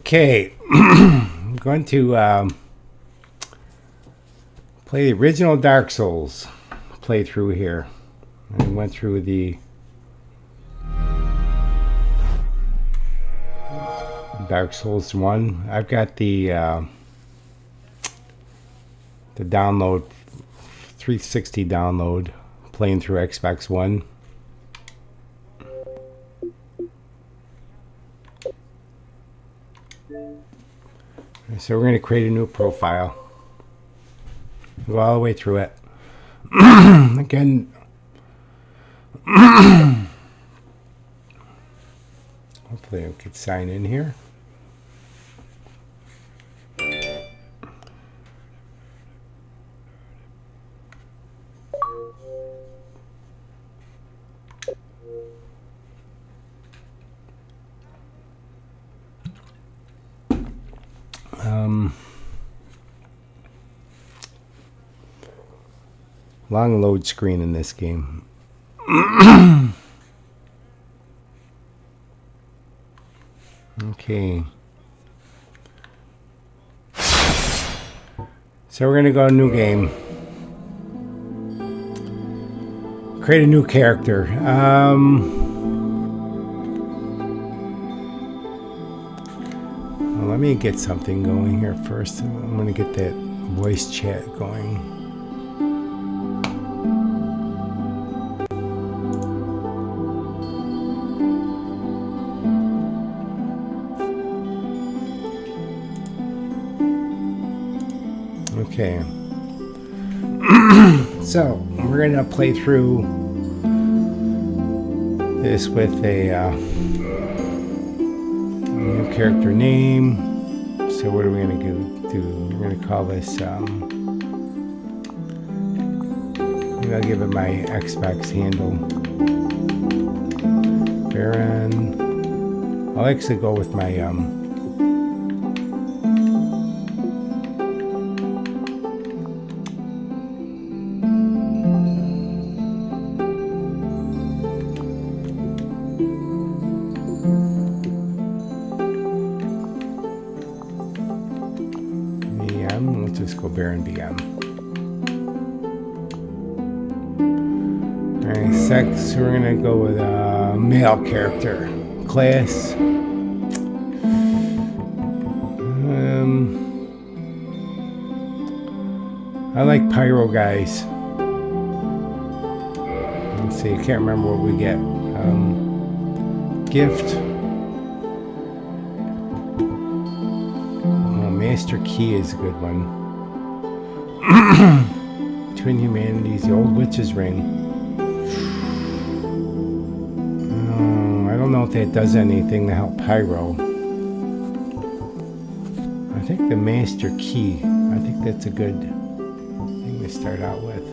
Okay, I'm going to play the original Dark Souls playthrough here. I went through the Dark Souls 1. I've got the download, 360 download, playing through Xbox One. So we're going to create a new profile. Go all the way through it. Again, hopefully I could sign in here. Long load screen in this game. Okay. So we're going to go to new game. Create a new character. Well, let me get something going here first. I'm going to get that voice chat going. Okay, so we're going to play through this with a new character name. So what are we going to do? We're going to call this, maybe I'll give it my Xbox handle. Baron. I'll actually go with my Baron BM. Alright, sex, we're gonna go with a male character. Class. I like pyro guys. Let's see, I can't remember what we get. Gift. Oh, Master Key is a good one. Twin Humanities, the Old Witch's Ring. I don't know if that does anything to help Pyro. I think the Master Key, I think that's a good thing to start out with.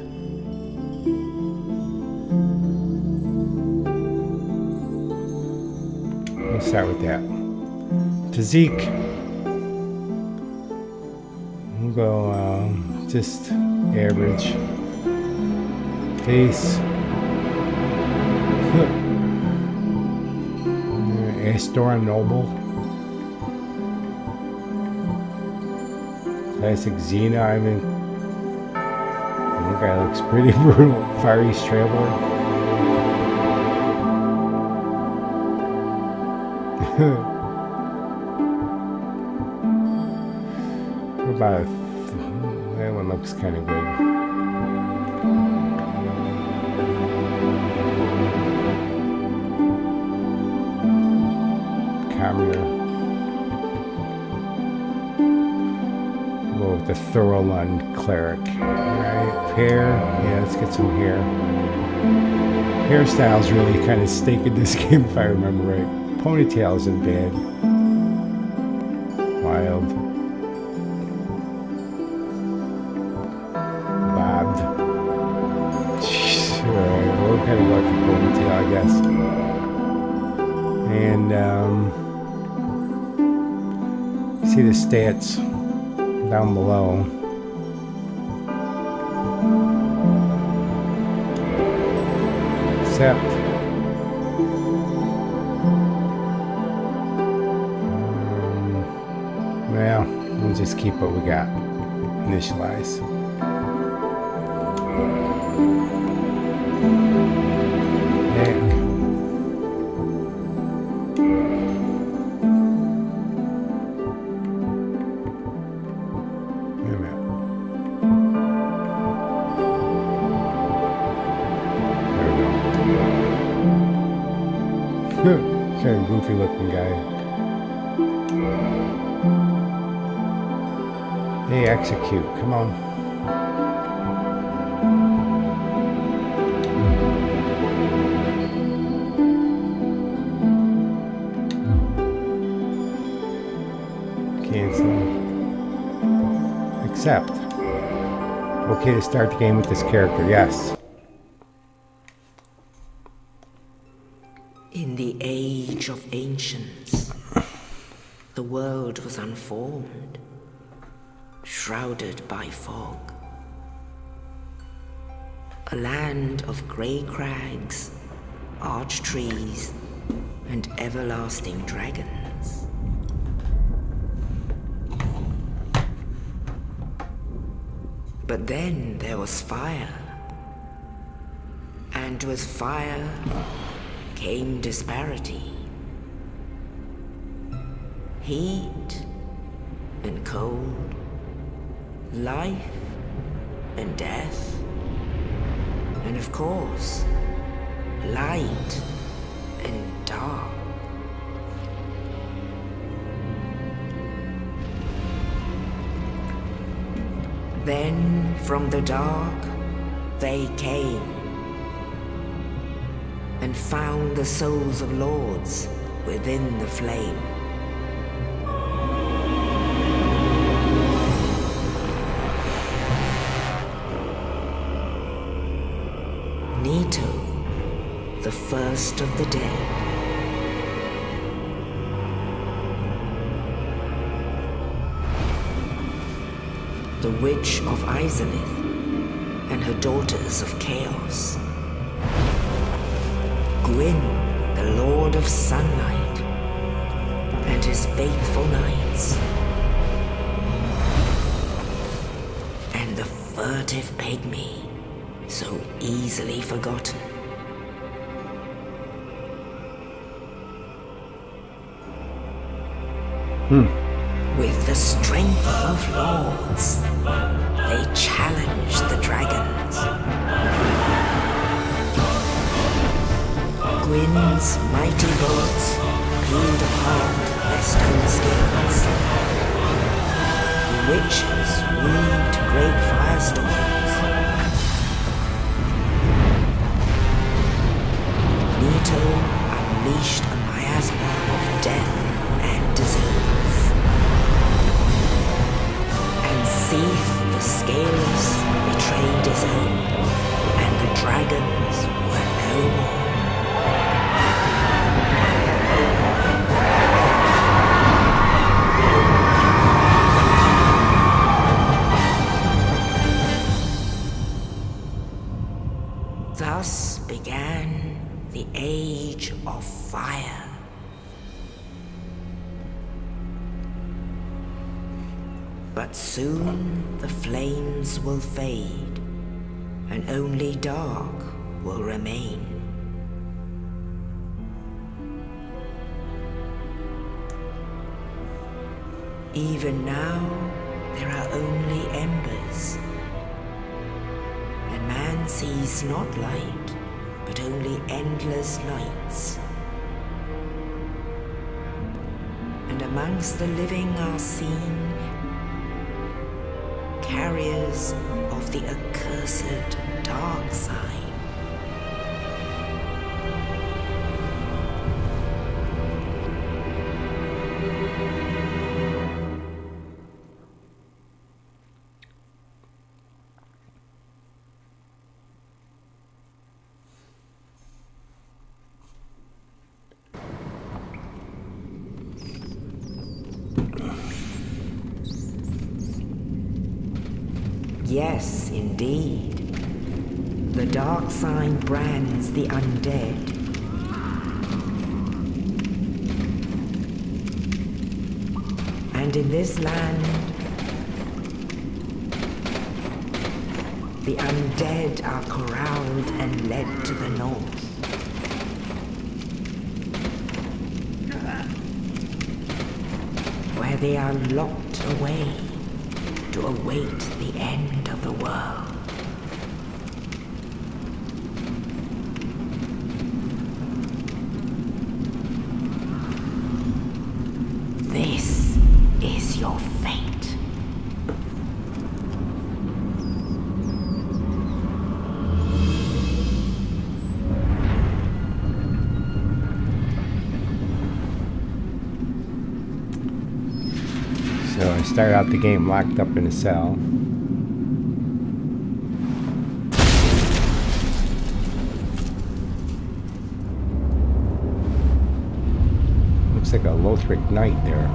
We'll start with that. Physique. We'll go just average. Face. Astor Noble. Classic Xena. I mean, that guy looks pretty brutal. Far East Traveler. What about that one looks kind of good. Camera. Go with the Thorolund Cleric. Alright, hair. Yeah, let's get some hair. Hairstyle's really kind of stake in this game if I remember right. Ponytail isn't bad. Wild. We'll kind of like the ponytail, I guess. And see the stats down below. Accept. keep what we got. Initialize. Heck. Wait a minute. There we go. Kind of goofy looking guy. Hey, execute. Come on. Cancel. Accept. Okay to start the game with this character. Yes. In the age of ancients, the world was unformed, shrouded by fog. A land of grey crags, arch trees, and everlasting dragons. But then there was fire, and with fire came disparity. Heat and cold, life and death, and of course, light and dark. Then from the dark they came and found the souls of lords within the flame. Nito, the first of the dead. The Witch of Izalith and her daughters of Chaos. Gwyn, the Lord of Sunlight, and his faithful knights. And the furtive pygmy, so easily forgotten. With the strength of lords, they challenged the dragons. Gwyn's mighty bullets peeled apart their stone skills. The witches weaved great firestorms. Nito unleashed a miasma of death and disease. And Seath the Scaleless betrayed his own, and the dragons were no more. Thus began the Age of Fire. But soon the flames will fade, and only dark will remain. Even now, there are only embers, and man sees not light, but only endless nights. And amongst the living are seen carriers of the accursed dark side. Yes, indeed. The dark sign brands the undead. And in this land, The undead are corralled and led to the north. Where they are locked away to await the end of the world. This is your fate. So I start out the game locked up in a cell. Looks like a Lothric knight there.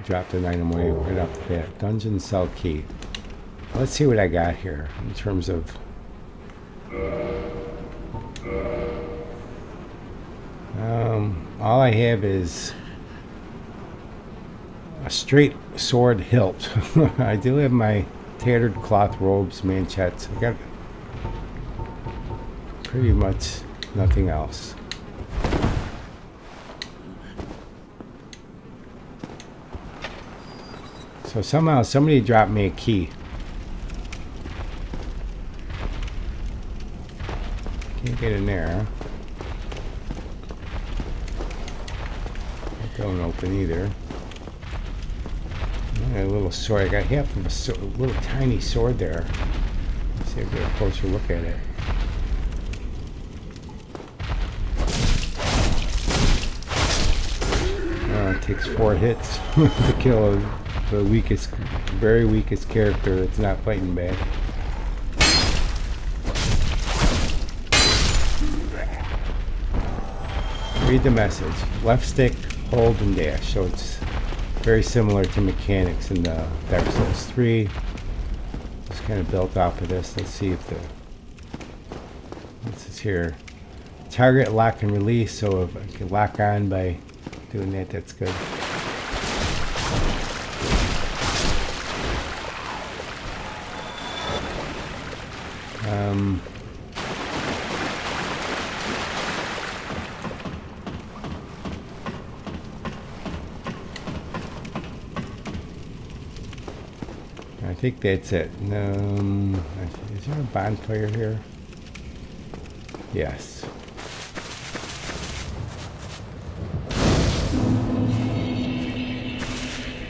Drop the item away right off the bat. Dungeon cell key. Let's see what I got here in terms of all I have is a straight sword hilt. I do have my tattered cloth robes, manchettes. I got pretty much nothing else. So somehow somebody dropped me a key. Can't get in there. That don't open either. I got a little sword. I got half of a little tiny sword there. Let's see if we get a closer look at it. It takes 4 hits to kill the weakest, very weakest character that's not fighting bad. Read the message. Left stick, hold, and dash. So it's very similar to mechanics in the Dark Souls 3. It's kind of built off of this. Let's see if this is here. Target lock and release. So if I can lock on by doing that, that's good. I think that's it. Is there a bonfire here? Yes.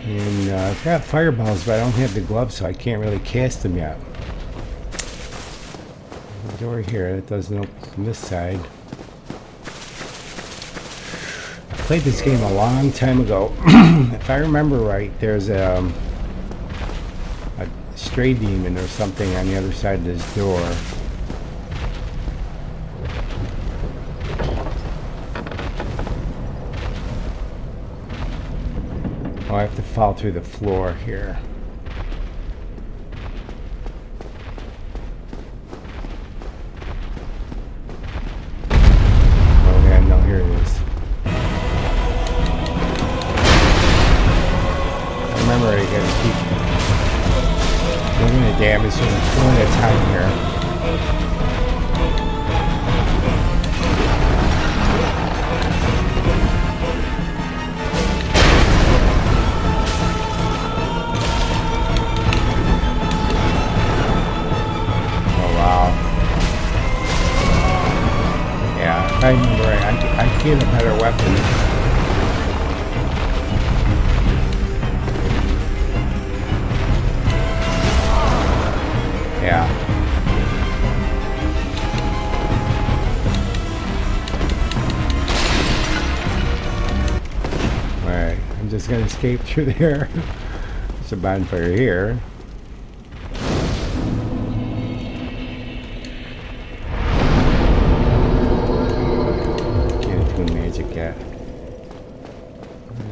And I've got fireballs, but I don't have the gloves, so I can't really cast them yet. The door here, that doesn't open from this side. I played this game a long time ago. If I remember right, there's a stray demon or something on the other side of this door. Oh, I have to fall through the floor here. Oh yeah, no, here it is. I remember I gotta keep moving the damage so I'm 1 at a time here. I remember I get a better weapon. Yeah. Alright, I'm just gonna escape through there. There's a bonfire here.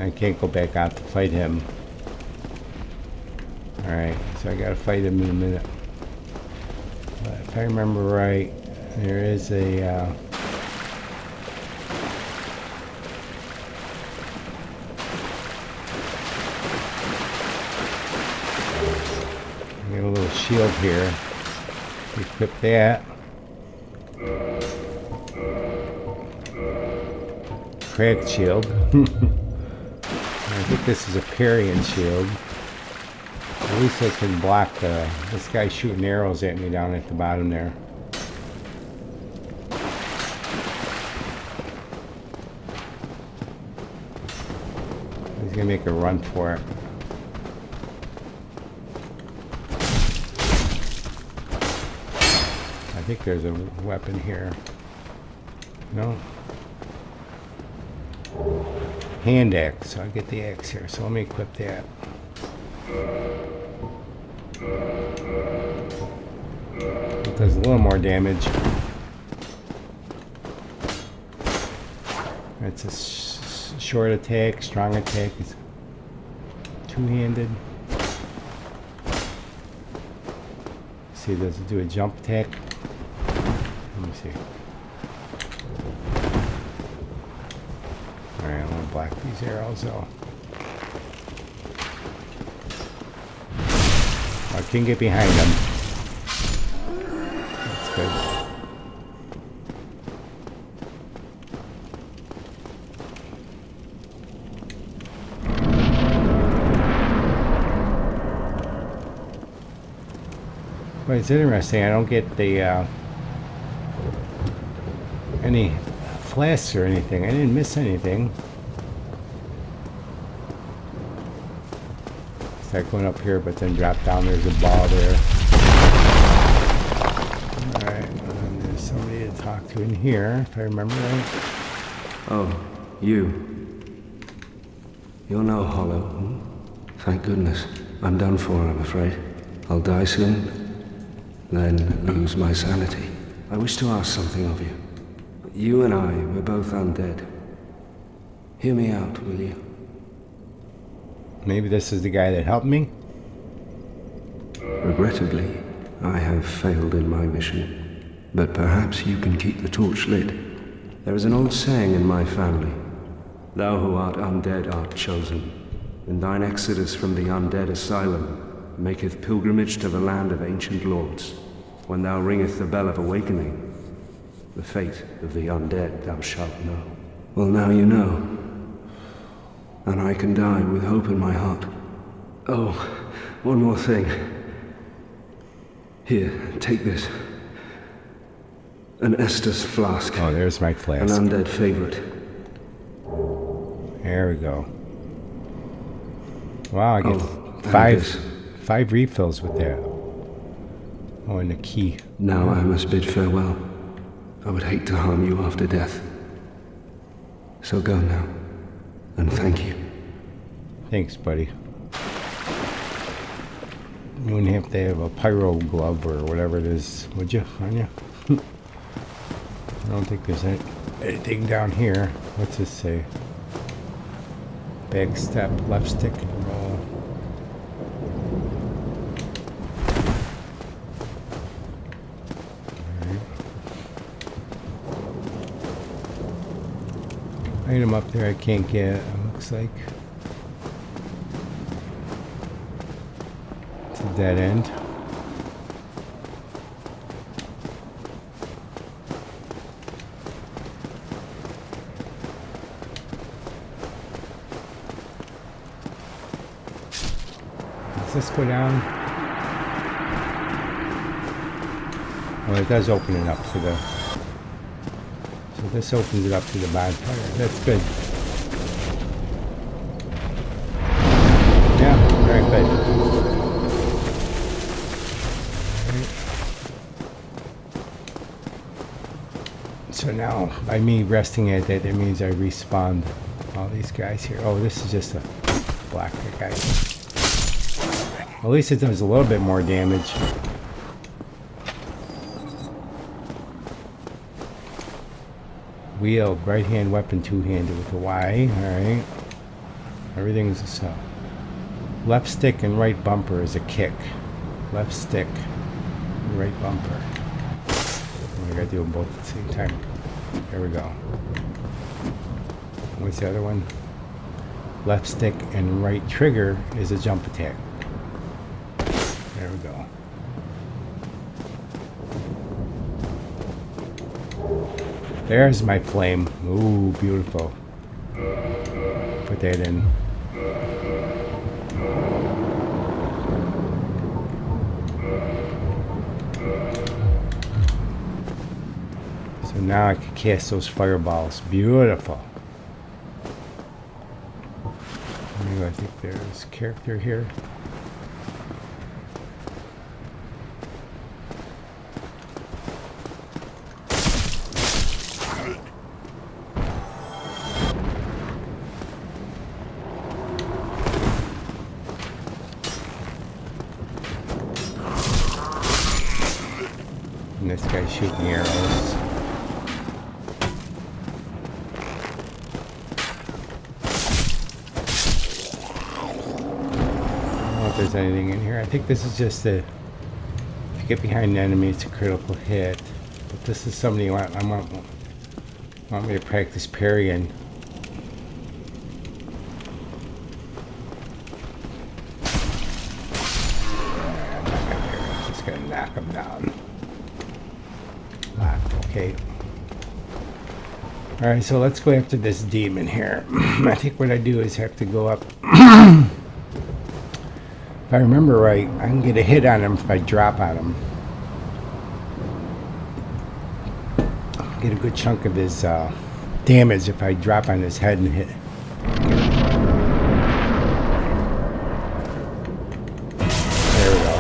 I can't go back out to fight him. Alright, so I gotta fight him in a minute. if I remember right, there is a get a little shield here. Equip that. Cracked shield. I think this is a parrying shield. At least I can block this guy shooting arrows at me down at the bottom there. He's gonna make a run for it. I think there's a weapon here. No? Hand axe. So I'll get the axe here. So let me equip that. It does a little more damage. It's a short attack, strong attack. It's two-handed. See, does it do a jump attack? Let me see. Alright, I'm gonna block these arrows though. I can get behind them. That's good. But it's interesting, I don't get the any flasks or anything. I didn't miss anything. Start going up here, but then drop down. There's a ball there. Alright, and there's somebody to talk to in here, if I remember right. Oh, you. You're no hollow. Hmm? Thank goodness. I'm done for, I'm afraid. I'll die soon, then lose my sanity. I wish to ask something of you. You and I, we're both undead. Hear me out, will you? Maybe this is the guy that helped me? Regrettably, I have failed in my mission. But perhaps you can keep the torch lit. There is an old saying in my family. Thou who art undead art chosen. And thine exodus from the undead asylum maketh pilgrimage to the land of ancient lords. When thou ringeth the bell of awakening, the fate of the undead thou shalt know. Well, now you know. And I can die with hope in my heart. Oh, one more thing. Here, take this. An Estus flask. Oh, there's my An flask. undead favorite. There we go. Wow, I get and five this. refills with that. Oh, and the key. Now I must bid farewell. I would hate to harm you after death. So go now. And thank you. Thanks, buddy. You wouldn't have to have a pyro glove or whatever it is, would you? On you? I don't think there's anything down here. What's this say? Back step, left stick and roll. Item up there I can't get, it looks like. It's a dead end. Does this go down? Well, it does open it up to the... So this opens it up to the bonfire. That's good. Yeah, very good. Right. So now, by me resting at that, that means I respawn all these guys here. Oh, this is just a black guy. At least it does a little bit more damage. Wield, right hand weapon, two-handed with the Y. Alright. Everything's so. Left stick and right bumper is a kick. Left stick, right bumper. I gotta do them both at the same time. There we go. What's the other one? Left stick and right trigger is a jump attack. There we go. There's my flame. Ooh, beautiful. Put that in. So now I can cast those fireballs. Beautiful. I think there's a character here. And this guy's shooting arrows. If there's anything in here. I think this is just a, if you get behind an enemy, it's a critical hit. But this is something you want me to practice parrying. I'm not gonna parry, I'm just gonna knock him down. Locked, okay. Alright, so let's go after this demon here. I think what I do is have to go up. If I remember right, I can get a hit on him if I drop on him. Get a good chunk of his damage if I drop on his head and hit. There we go.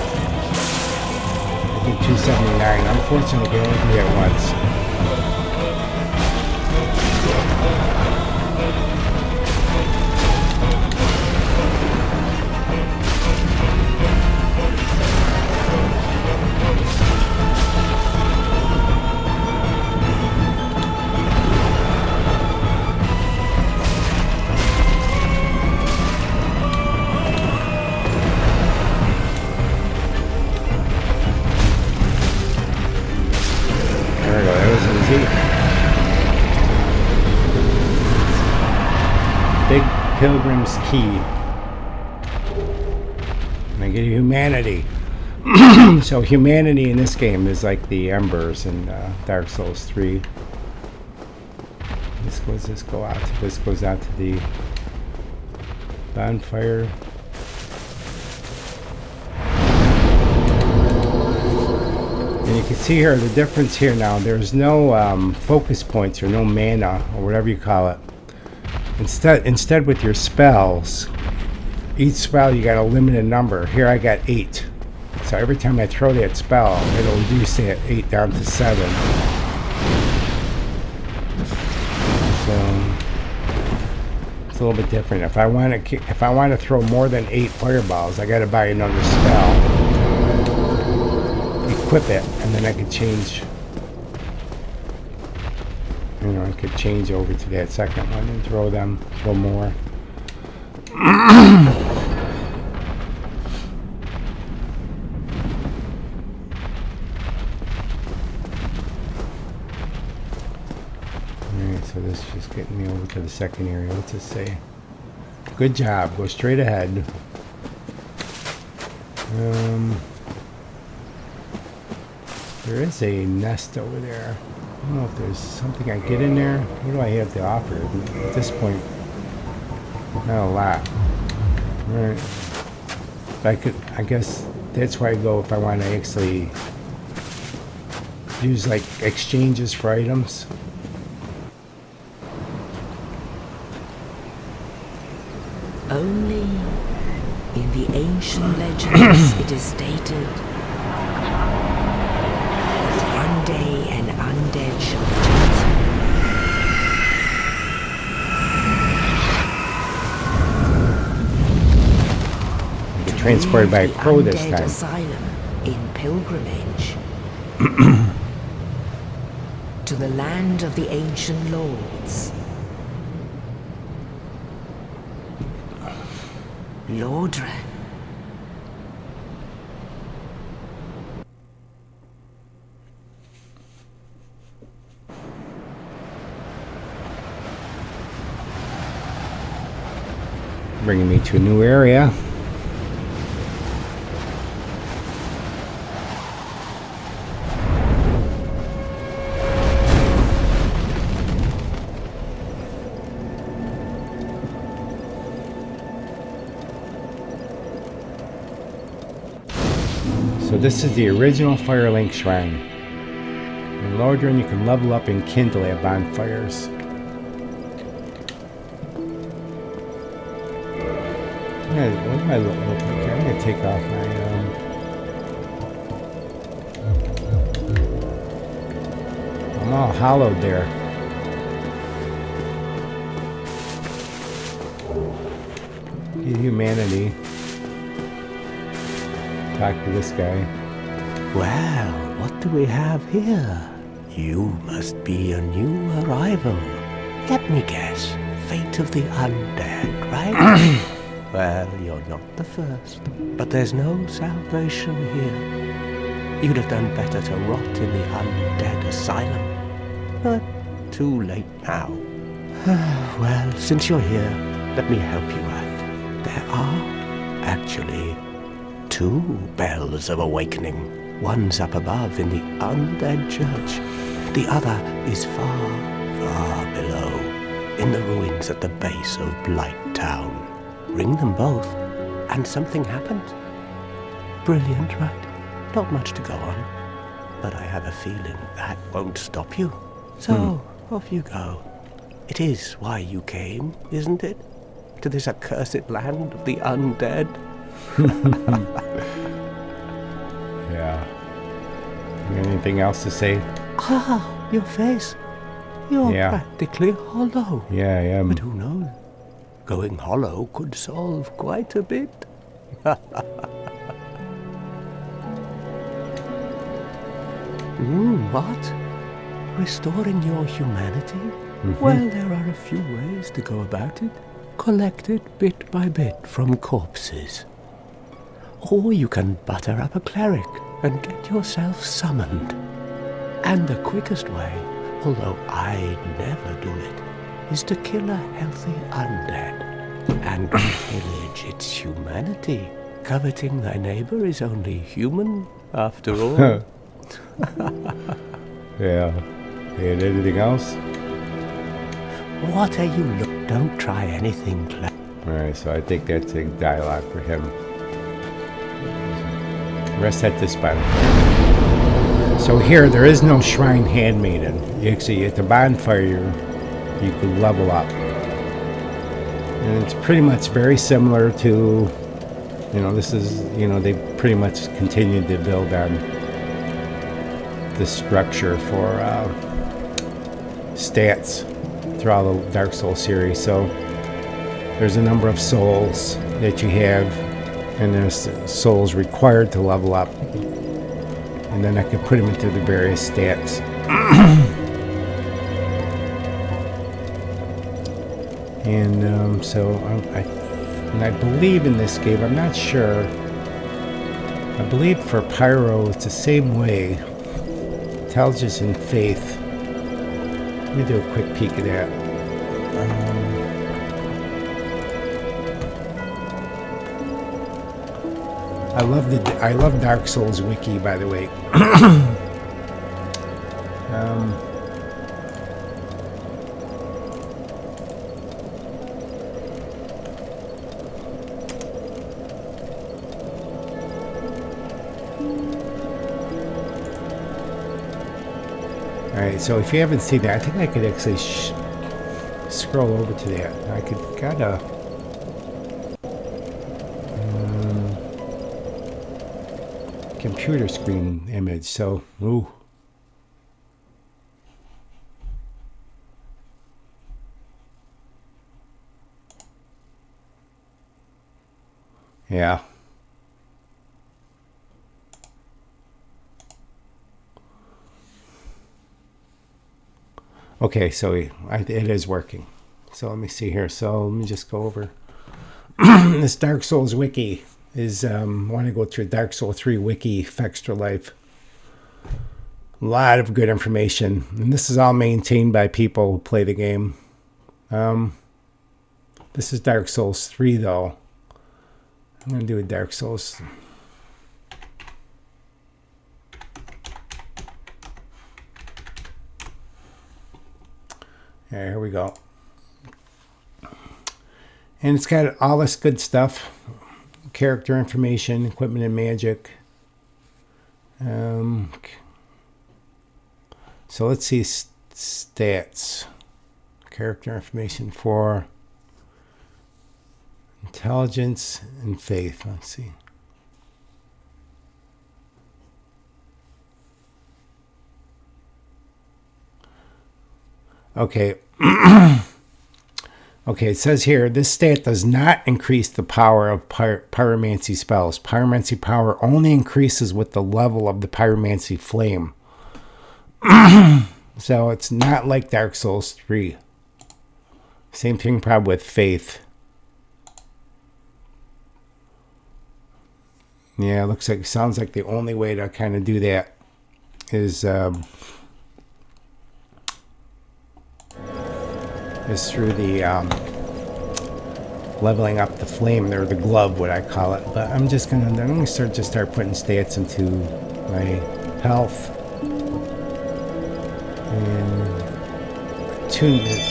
I think 279. Unfortunately, I can only do that once. Big Pilgrim's Key. And I get humanity. So humanity in this game is like the embers in Dark Souls 3. This goes out to the bonfire. And you can see here the difference here now. There's no focus points or no mana or whatever you call it. Instead with your spells, each spell you got a limited number. Here I got 8. So every time I throw that spell, it'll reduce that 8 down to 7. So it's a little bit different. If I want to throw more than 8 fireballs, I got to buy another spell, equip it, and then I could change. You know, I could change over to that second one and throw more. Alright, so this is just getting me over to the second area. What's it say? Good job. Go straight ahead. There is a nest over there. I don't know if there's something I get in there. What do I have to offer? At this point, not a lot. Alright. I guess that's where I go if I want to actually use like exchanges for items. Only in the ancient legends it is stated that one day an undead shall Get transported by a crow this time. Asylum in pilgrimage to the land of the ancient lords. Lordran. bringing me to a new area. So this is the original Firelink Shrine. In Lordran, you can level up and kindle at bonfires. What do I look like here? I'm going to take off my... I'm all hollowed there. Humanity. Talk to this guy. Well, what do we have here? You must be a new arrival. Let me guess. Fate of the undead, right? Well, you're not the first. But there's no salvation here. You'd have done better to rot in the undead asylum. But too late now. Well, since you're here, let me help you out. There are, actually, 2 bells of awakening. One's up above in the undead church. The other is far, far below, in the ruins at the base of Blight Town. Ring them both, and something happens. Brilliant, right? Not much to go on. But I have a feeling that won't stop you. So, off you go. It is why you came, isn't it? To this accursed land of the undead? Yeah. You got anything else to say? Ah, your face. You're practically hollow. Yeah, I am. But who knows? Going hollow could solve quite a bit. What? Restoring your humanity? Well, there are a few ways to go about it. Collect it bit by bit from corpses. Or you can butter up a cleric and get yourself summoned. And the quickest way, although I'd never do it, is to kill a healthy undead and pillage its humanity. Coveting thy neighbor is only human, after all. Yeah. And anything else? What are you Don't try anything clever. Alright, so I think that's a dialogue for him. Rest at this bonfire. So here, there is no shrine handmaiden. You see, at the bonfire, you can level up. And it's pretty much very similar to, this is, they pretty much continued to build on the structure for stats throughout the Dark Souls series. So there's a number of souls that you have, and there's souls required to level up. And then I could put them into the various stats. And so I believe in this game, I'm not sure. I believe for Pyro it's the same way. Intelligence and faith. Let me do a quick peek at that. I love Dark Souls wiki, by the way. Alright, so if you haven't seen that, I think I could actually scroll over to that. I could got a computer screen image, so ooh. Yeah. Okay, so it is working. So let me see here. So let me just go over. This Dark Souls wiki is, I want to go through Dark Souls 3 wiki for Extra Life. A lot of good information. And this is all maintained by people who play the game. This is Dark Souls 3, though. I'm going to do a Dark Souls. Okay, here we go. And it's got all this good stuff. Character information, equipment and magic. So let's see stats. Character information for intelligence and faith. Let's see. Okay. Okay, it says here, this stat does not increase the power of pyromancy spells. Pyromancy power only increases with the level of the pyromancy flame. So it's not like Dark Souls 3. Same thing probably with faith. Yeah, it sounds like the only way to kind of do that is through the leveling up the flame, or the glove, what I call it. But I'm gonna start putting stats into my health and attunement.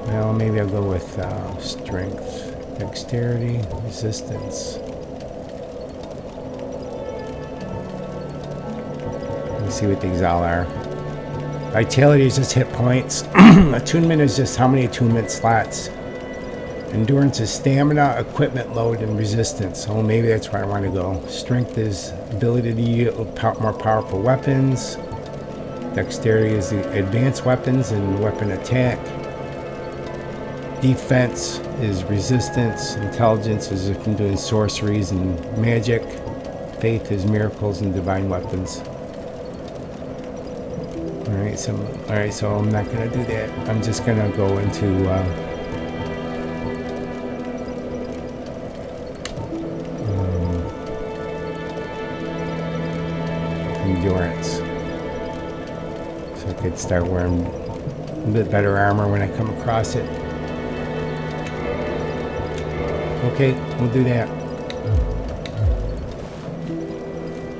Well, maybe I'll go with strength, dexterity, resistance. Let's see what these all are. Vitality is just hit points. Attunement is just how many attunement slots. Endurance is stamina, equipment load, and resistance. So maybe that's where I want to go. Strength is ability to yield more powerful weapons. Dexterity is the advanced weapons and weapon attack. Defense is resistance. Intelligence is if I'm doing sorceries and magic. Faith is miracles and divine weapons. Alright, so I'm not going to do that. I'm just going to go into endurance. So I could start wearing a bit better armor when I come across it. Okay, we'll do that.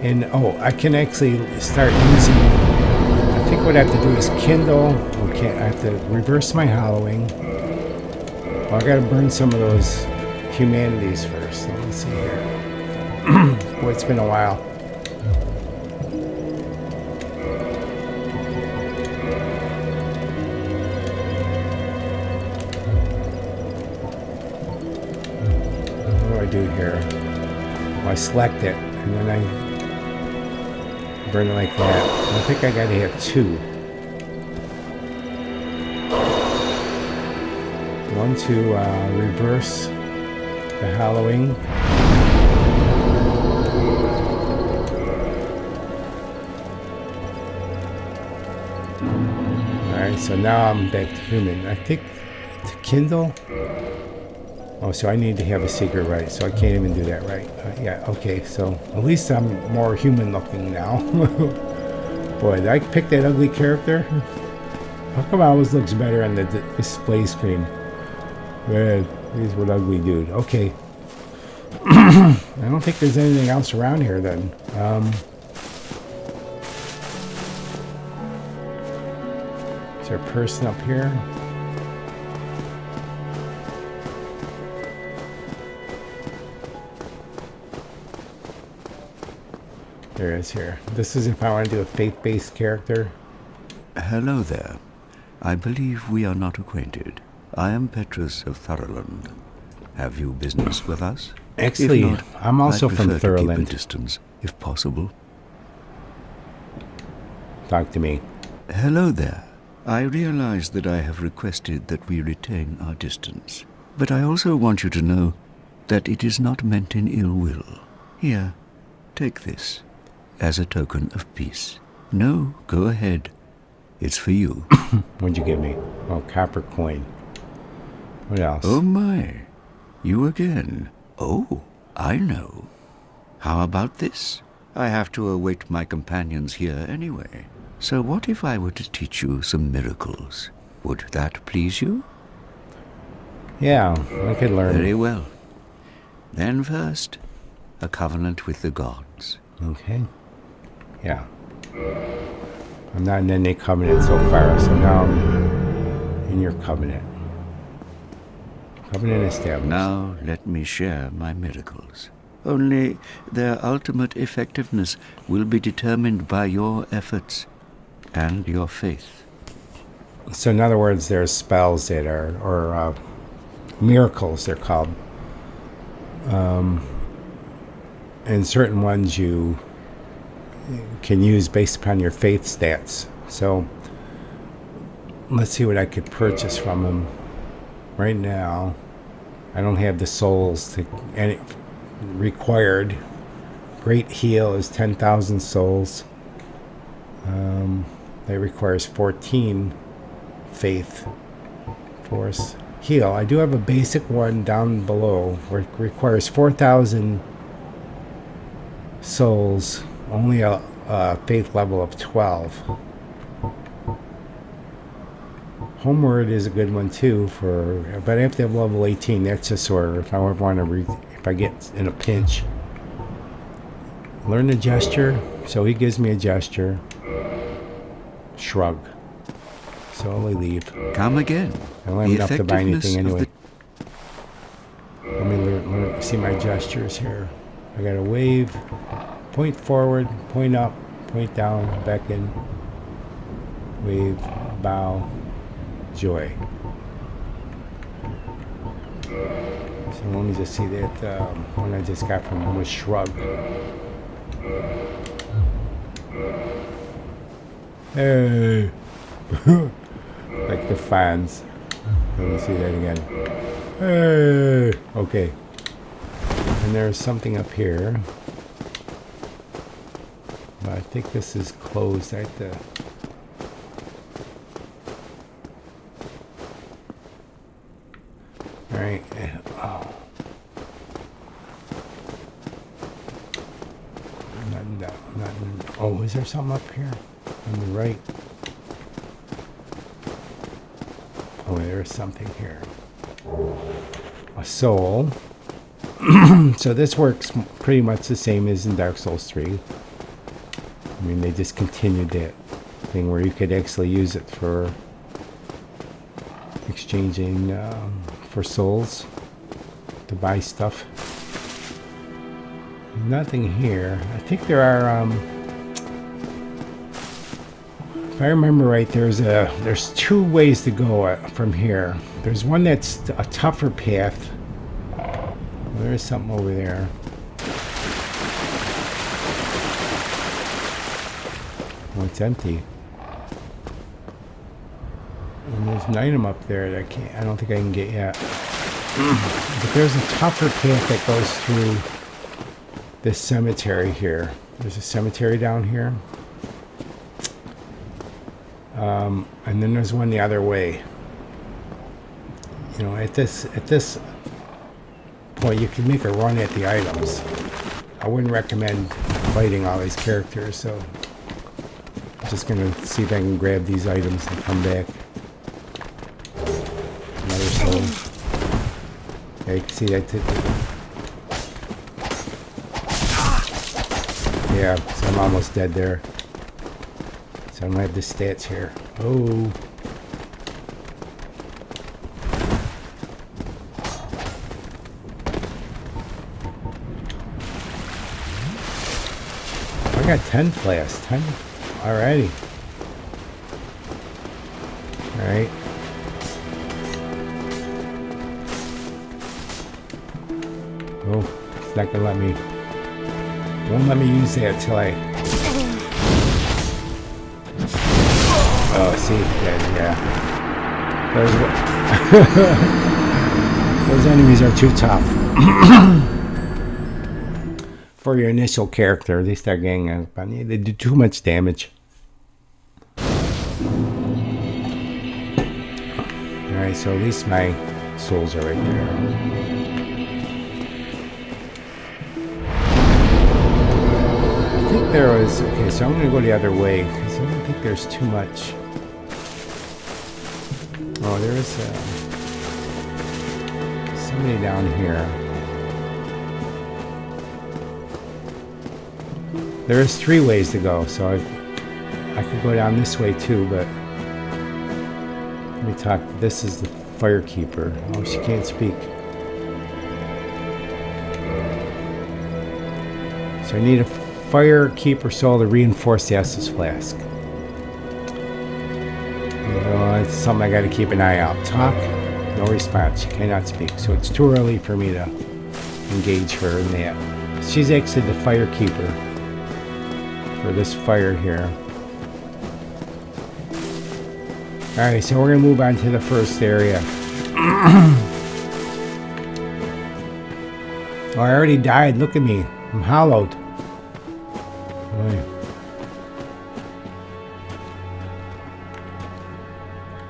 And I can actually start using, I think what I have to do is kindle. Okay, I have to reverse my hollowing. Well, I gotta burn some of those humanities first. So let's see here. Boy, it's been a while. Do here. Well, I select it and then I burn it like that. I think I gotta have 2. 1 to reverse the hollowing. Alright, so now I'm back to human. I think to kindle. Oh, so I need to have a secret right, so I can't even do that right. Yeah, okay, so at least I'm more human looking now. Boy, did I pick that ugly character? How come it always looks better on the display screen? Man, he's an ugly dude. Okay. I don't think there's anything else around here then. Is there a person up here? There is here. This is if I want to do a faith-based character. Hello there. I believe we are not acquainted. I am Petrus of Thurland. Have you business with us? Actually, If not, I'm also I'd from prefer to keep a Thurland. distance, if possible. Talk to me. Hello there. I realize that I have requested that we retain our distance, but I also want you to know that it is not meant in ill will. Here, take this as a token of peace. No, go ahead. It's for you. What'd you give me? Oh, copper coin. What else? Oh my, you again. Oh, I know. How about this? I have to await my companions here anyway. So what if I were to teach you some miracles? Would that please you? Yeah, I could learn. Very well. Then first, a covenant with the gods. Okay. Yeah. I'm not in any covenant so far, so now I'm in your covenant. Covenant established. Now let me share my miracles. Only their ultimate effectiveness will be determined by your efforts and your faith. So in other words, there's spells that are, or miracles they're called. And certain ones you can use based upon your faith stats. So let's see what I could purchase from them. Right now, I don't have the souls to any required. Great heal is 10,000 souls. That requires 14 faith force. Heal. I do have a basic one down below where it requires 4,000 souls. Only a faith level of 12. Homeward is a good one too but I have to have level 18. That's just sort of if I want to if I get in a pinch. Learn the gesture. So he gives me a gesture. Shrug. So I'll leave. Come again. I don't have enough to buy anything Effectiveness anyway. Let me learn, see my gestures here. I got to wave, point forward, point up, point down, beckon, wave, bow, joy. So let me just see that one I just got from him was shrug. Hey. Like the fans. Let me see that again. Hey. Okay. And there's something up here. But I think this is closed at the... Alright. Oh. Nothing. Oh, is there something up here? On the right. Oh, there's something here. A soul. So this works pretty much the same as in Dark Souls 3. I mean, they just continued that thing where you could actually use it for exchanging for souls to buy stuff. Nothing here. I think there are if I remember right, there's two ways to go from here. There's one that's a tougher path. There is something over there. Oh, it's empty. And there's an item up there that I don't think I can get yet. But there's a tougher path that goes through this cemetery here. There's a cemetery down here. And then there's one the other way. You know, at this point, you can make a run at the items. I wouldn't recommend fighting all these characters, so I'm just gonna see if I can grab these items and come back. Another soul. Yeah, you can see that. Yeah, so I'm almost dead there. So I don't have the stats here. Oh. I got 10 flasks. 10. Alrighty. Alright. Oh, it's not gonna let me. Won't let me use that till I. Oh, see, yeah. Those enemies are too tough. For your initial character, they start getting up on you. They do too much damage. Alright, so at least my souls are right there. I think there was... Okay, so I'm going to go the other way, because I don't think there's too much... Oh, there's somebody down here. There's 3 ways to go, so I could go down this way too, but let me talk. This is the firekeeper. Oh, she can't speak. So I need a firekeeper soul to reinforce the Estus flask. It's something I gotta keep an eye out. Talk, no response. She cannot speak, so it's too early for me to engage her in that. She's actually the firekeeper for this fire here. Alright, so we're gonna move on to the first area. Oh, I already died. Look at me. I'm hollowed. Boy.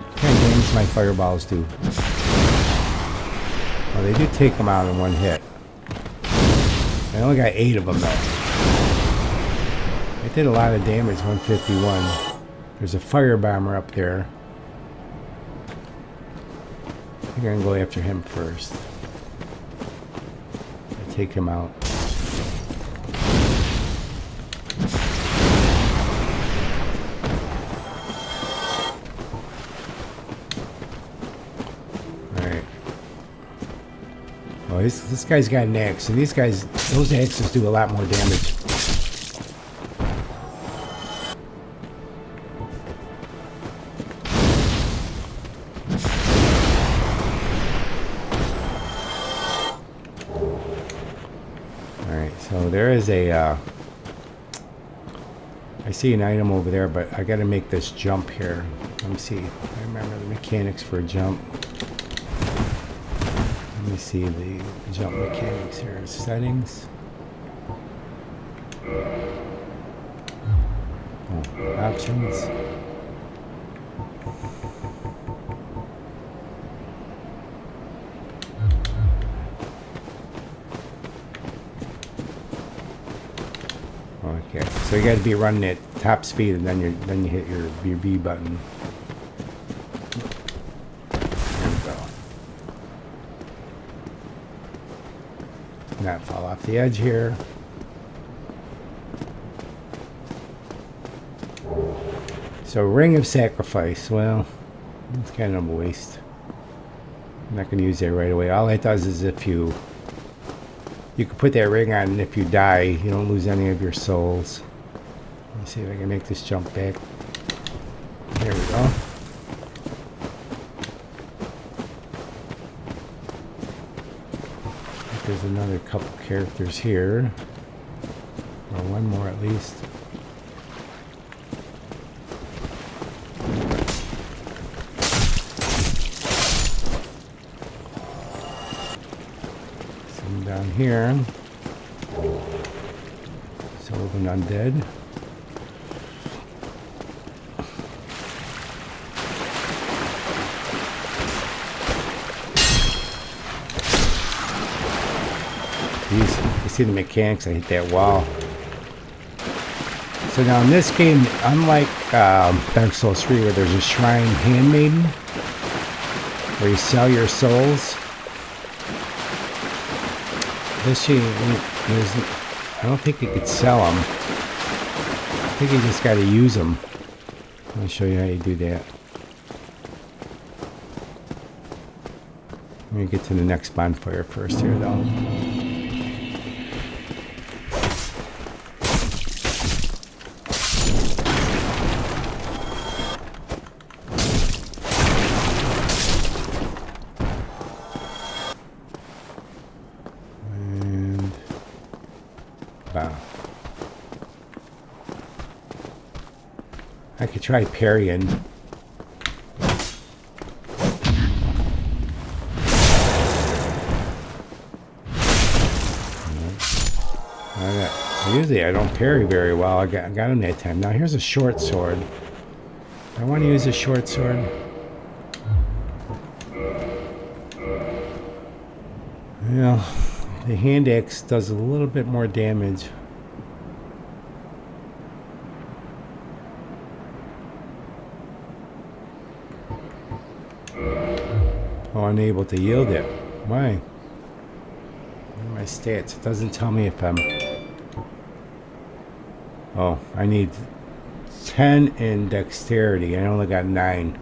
What kind of damage my fireballs do? Oh, they do take them out in one hit. I only got 8 of them though. It did a lot of damage, 151. There's a fire bomber up there. I'm gonna go after him first. Take him out. Alright. Oh, this guy's got an axe, and these guys, those axes do a lot more damage. So there is a, I see an item over there, but I gotta make this jump here. Let me see. I remember the mechanics for a jump. Let me see the jump mechanics here. Settings. Oh, options. Okay, so you got to be running at top speed, and then you hit your B button. There we go. Not fall off the edge here. So Ring of Sacrifice. Well, it's kind of a waste. I'm not going to use that right away. All it does is if you can put that ring on, and if you die, you don't lose any of your souls. Let me see if I can make this jump back. There we go. I think there's another couple characters here. Or one more at least. Down here. Sullivan Undead. Jeez, you see the mechanics, I hit that wall. So now in this game, unlike Dark Souls 3 where there's a shrine handmaiden, where you sell your souls, this I don't think you could sell them. I think you just got to use them. I'll show you how you do that. Let me get to the next bonfire first here, though. I could try parrying. Usually I don't parry very well. I got him that time. Now here's a short sword. I want to use a short sword. Well, the hand axe does a little bit more damage. Oh, unable to yield it. Why? Where are my stats? It doesn't tell me if I'm... Oh, I need 10 in dexterity. I only got 9.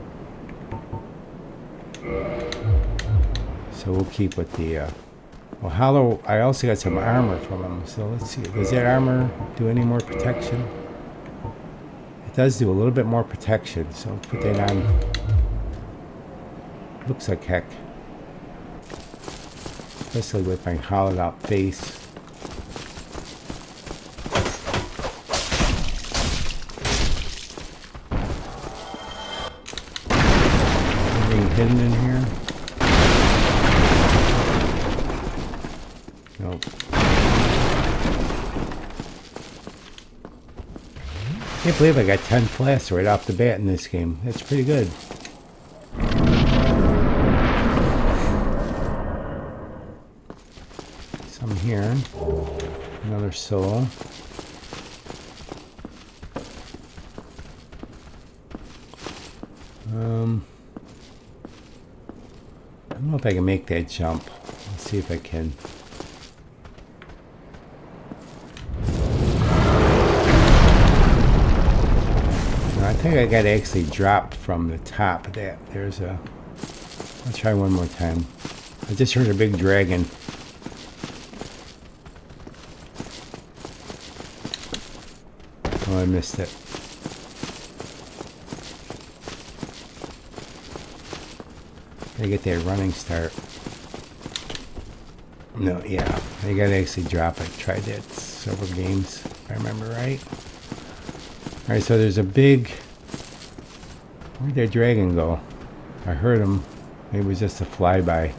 So we'll keep with the... Well, Hollow... I also got some armor from him. So let's see. Does that armor do any more protection? It does do a little bit more protection. So I'll put that on. Looks like heck. Especially with my hollowed out face. Anything hidden in here? Nope. Can't believe I got 10 flasks right off the bat in this game. That's pretty good. Some here. Another soul. I don't know if I can make that jump. Let's see if I can. I think I got to actually drop from the top of that. There's a... I'll try one more time. I just heard a big dragon. Oh, I missed it. Gotta get that running start. No, yeah. I gotta actually drop it. Tried that several games, if I remember right. Alright, so there's a big... Where'd that dragon go? I heard him. Maybe it was just a flyby.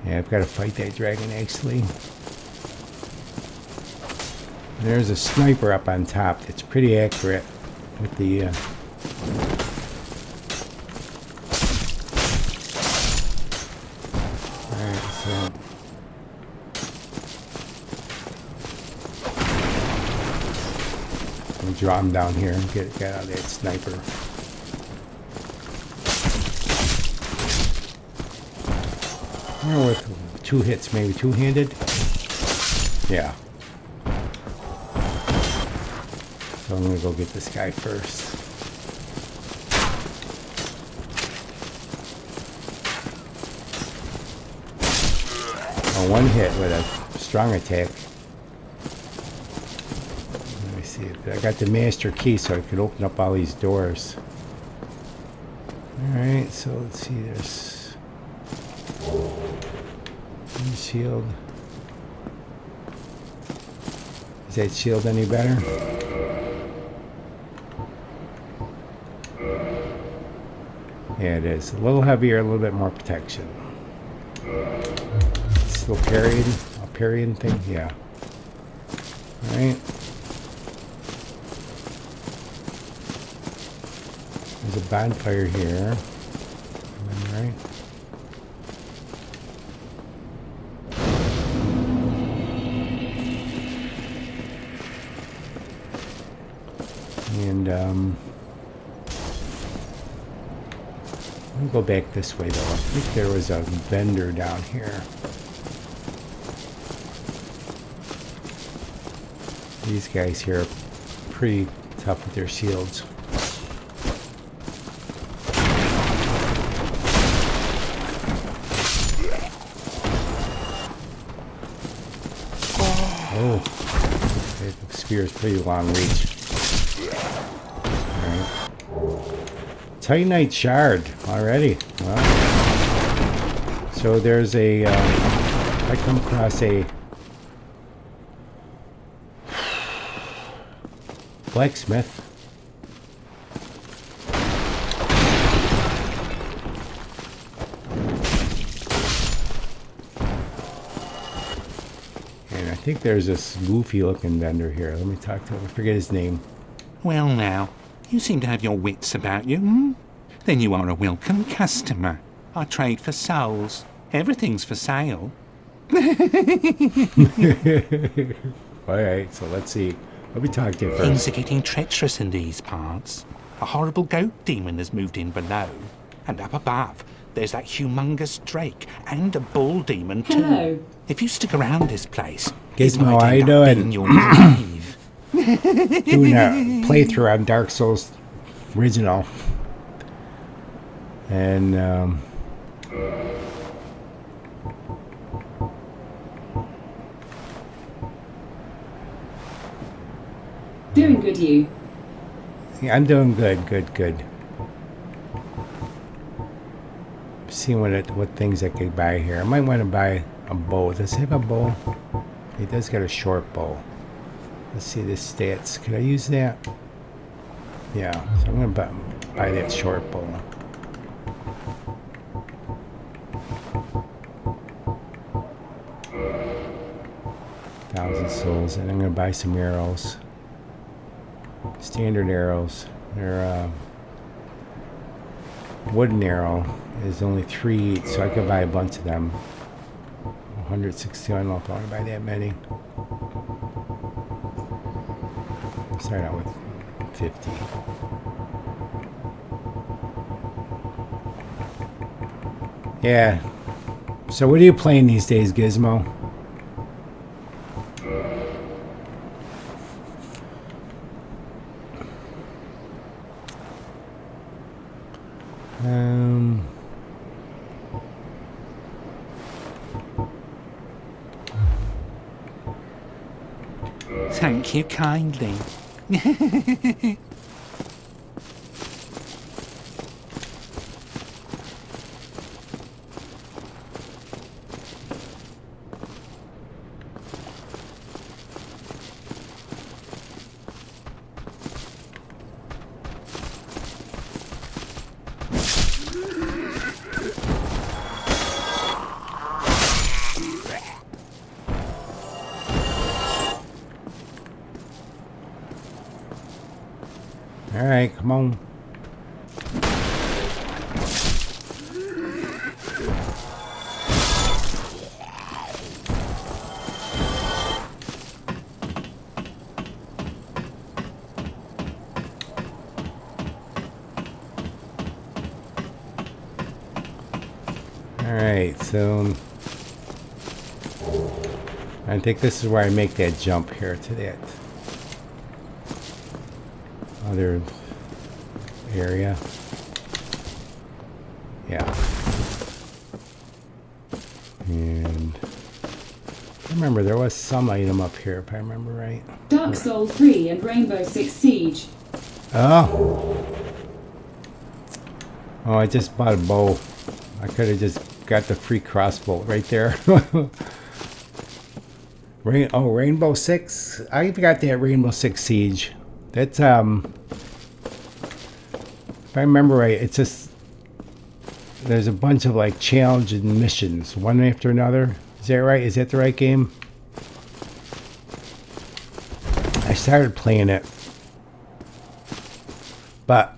Yeah, I've got to fight that dragon, actually. There's a sniper up on top that's pretty accurate with the... Alright, so... I'll draw him down here and get out of that sniper. Or with 2 hits, maybe 2-handed. Yeah. So I'm gonna go get this guy first. Oh, 1 hit with a strong attack. Let me see. I got the master key so I could open up all these doors. Alright, so let's see. There's... shield. Is that shield any better? Yeah, it is. A little heavier, a little bit more protection. Still parrying thing? Yeah. Alright. There's a bonfire here. Alright. And I'll go back this way though. I think there was a vendor down here. These guys here are pretty tough with their shields. Oh, that spear is pretty long reach. Titanite shard already. Wow. So there's a I come across a blacksmith. And I think there's this goofy looking vendor here. Let me talk to him. I forget his name. Well now, you seem to have your wits about you, hmm? Then you are a welcome customer. I trade for souls. Everything's for sale. Alright, so let's see. Let me talk to you Things first. are getting treacherous in these parts. A horrible goat demon has moved in below. And up above, there's that humongous drake and a bull demon too. Hello. If you stick around this place, Gizmo, it might how you end up doing? being your grave. Doing a playthrough on Dark Souls original. And Doing good, you. yeah, I'm doing good. Seeing what things I could buy here. I might want to buy a bow. Does it have a bow? It does got a short bow. Let's see the stats. Could I use that? Yeah, so I'm gonna buy that short bow. Thousand souls, and I'm gonna buy some arrows. Standard arrows. They're wooden arrow is only 3 each, so I could buy a bunch of them. 160. I don't know if I want to buy that many. I'll start out with 50. Yeah. So what are you playing these days, Gizmo? Thank you kindly. All right, come on. All right, so I think this is where I make that jump here to that other area. Yeah. And I remember there was some item up here, if I remember right. Dark Souls 3 and Rainbow Six Siege. Oh. Oh, I just bought a bow. I could have just got the free crossbow right there. Rainbow Six. I forgot that Rainbow Six Siege. That's if I remember right, it's just there's a bunch of like challenge and missions, one after another. Is that right? Is that the right game? I started playing it, but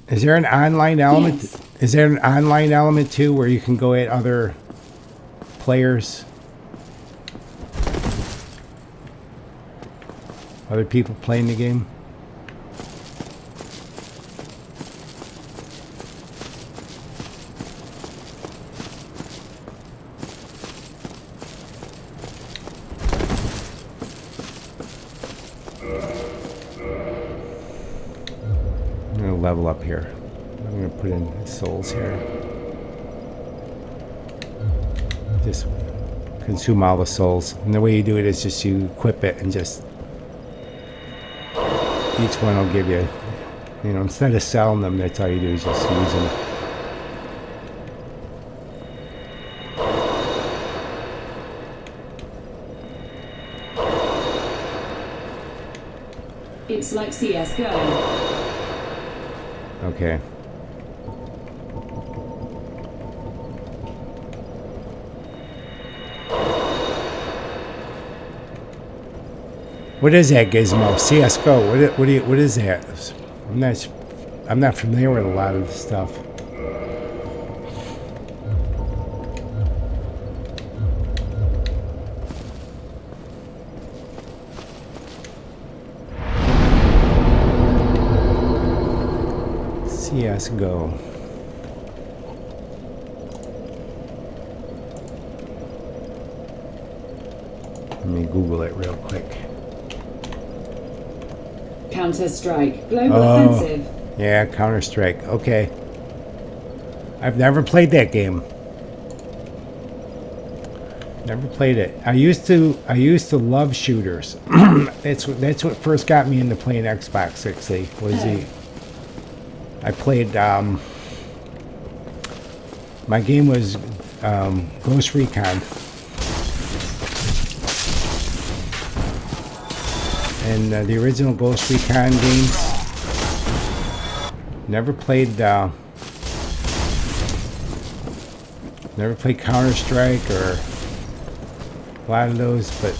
is there an online element? Yes. Is there an online element too, where you can go at other players, other people playing the game? I'm gonna level up here. I'm gonna put in souls here. Just consume all the souls. And the way you do it is just you equip it and just each one will give you, you know, instead of selling them, that's all you do is just use them. It's like CSGO. Okay. What is that, Gizmo? CS:GO. What is that? I'm not familiar with a lot of the stuff. CS:GO. Let me Google it real quick. Counter-Strike. Global Oh. Offensive. Yeah, Counter-Strike. Okay. I've never played that game. Never played it. I used to love shooters. That's what first got me into playing Xbox 60. I played my game was Ghost Recon. And the original Ghost Recon games. Never played Counter-Strike or a lot of those, but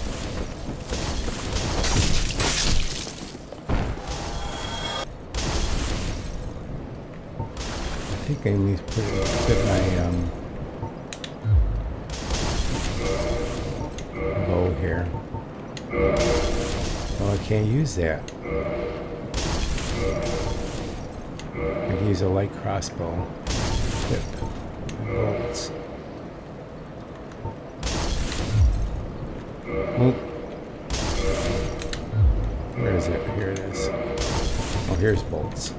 I think I need to put my bow here. Oh, I can't use that. I can use a light crossbow. Equip my bolts. Oh. Where is it? Here it is. Oh, here's bolts.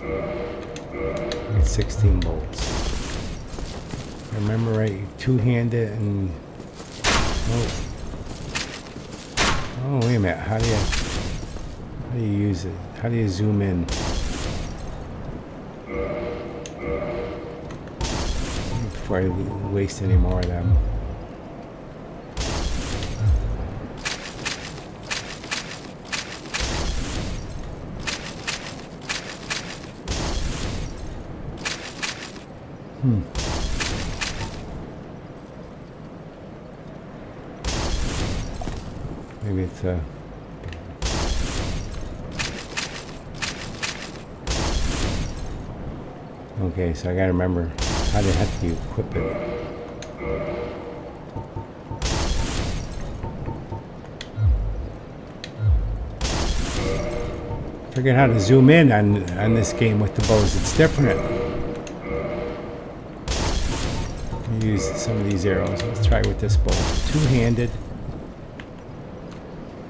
It's 16 bolts. If I remember right, you two-handed and... Oh. Oh, wait a minute. How do you use it? How do you zoom in? Before I waste any more of them. Maybe it's okay, so I gotta remember how the heck do you equip it. Figured how to zoom in on this game with the bows. It's different. Use some of these arrows. Let's try with this bow. Two-handed.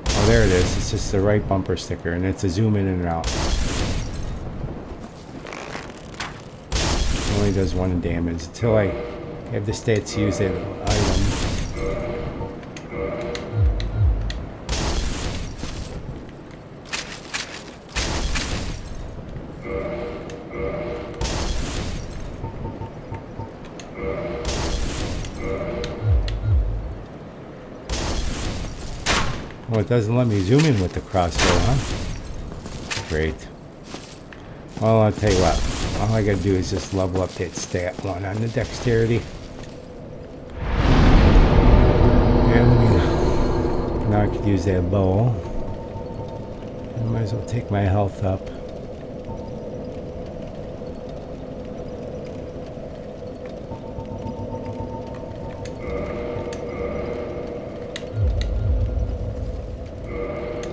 Oh, there it is. It's just the right bumper sticker, and it's a zoom in and out. It only does 1 damage until I have the stats to use that item. Oh, it doesn't let me zoom in with the crossbow, huh? Great. Well, I'll tell you what. All I gotta do is just level up that stat one on the dexterity. And now I could use that bow. I might as well take my health up.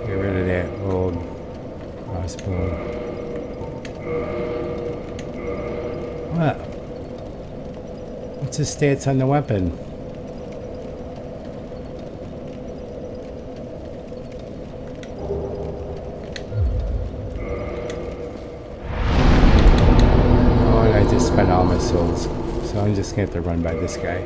Get rid of that old crossbow. What? What's the stats on the weapon? Oh, and I just spent all my souls. So I'm just gonna have to run by this guy.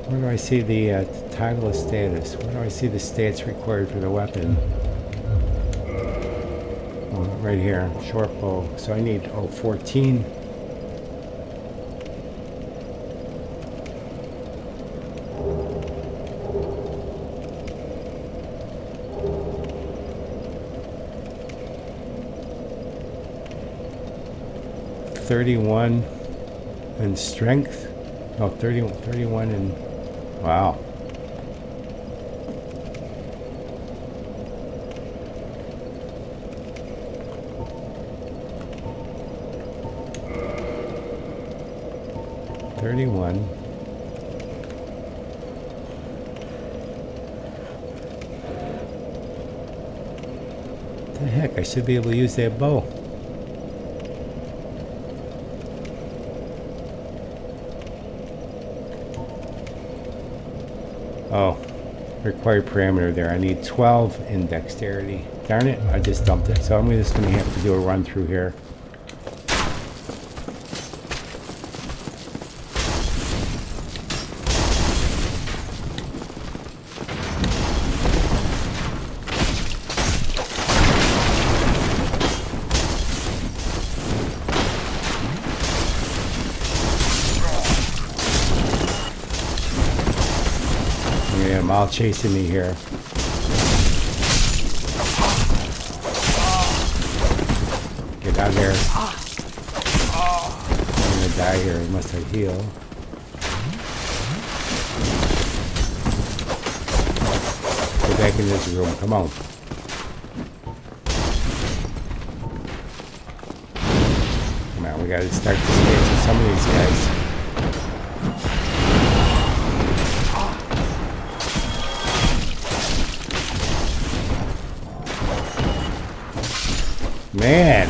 Where do I see the toggle of status? Where do I see the stats required for the weapon? Oh, right here, short bow. So I need 14. $31 in strength. Oh, 31 in... Wow. 31. The heck, I should be able to use that bow. Oh, required parameter there. I need 12 in dexterity. Darn it, I just dumped it. So I'm just going to have to do a run through here. All chasing me here. Get out of there. I'm gonna die here unless I heal. Get back in this room. Come on. Come on, we gotta start dispensing some of these guys. Man,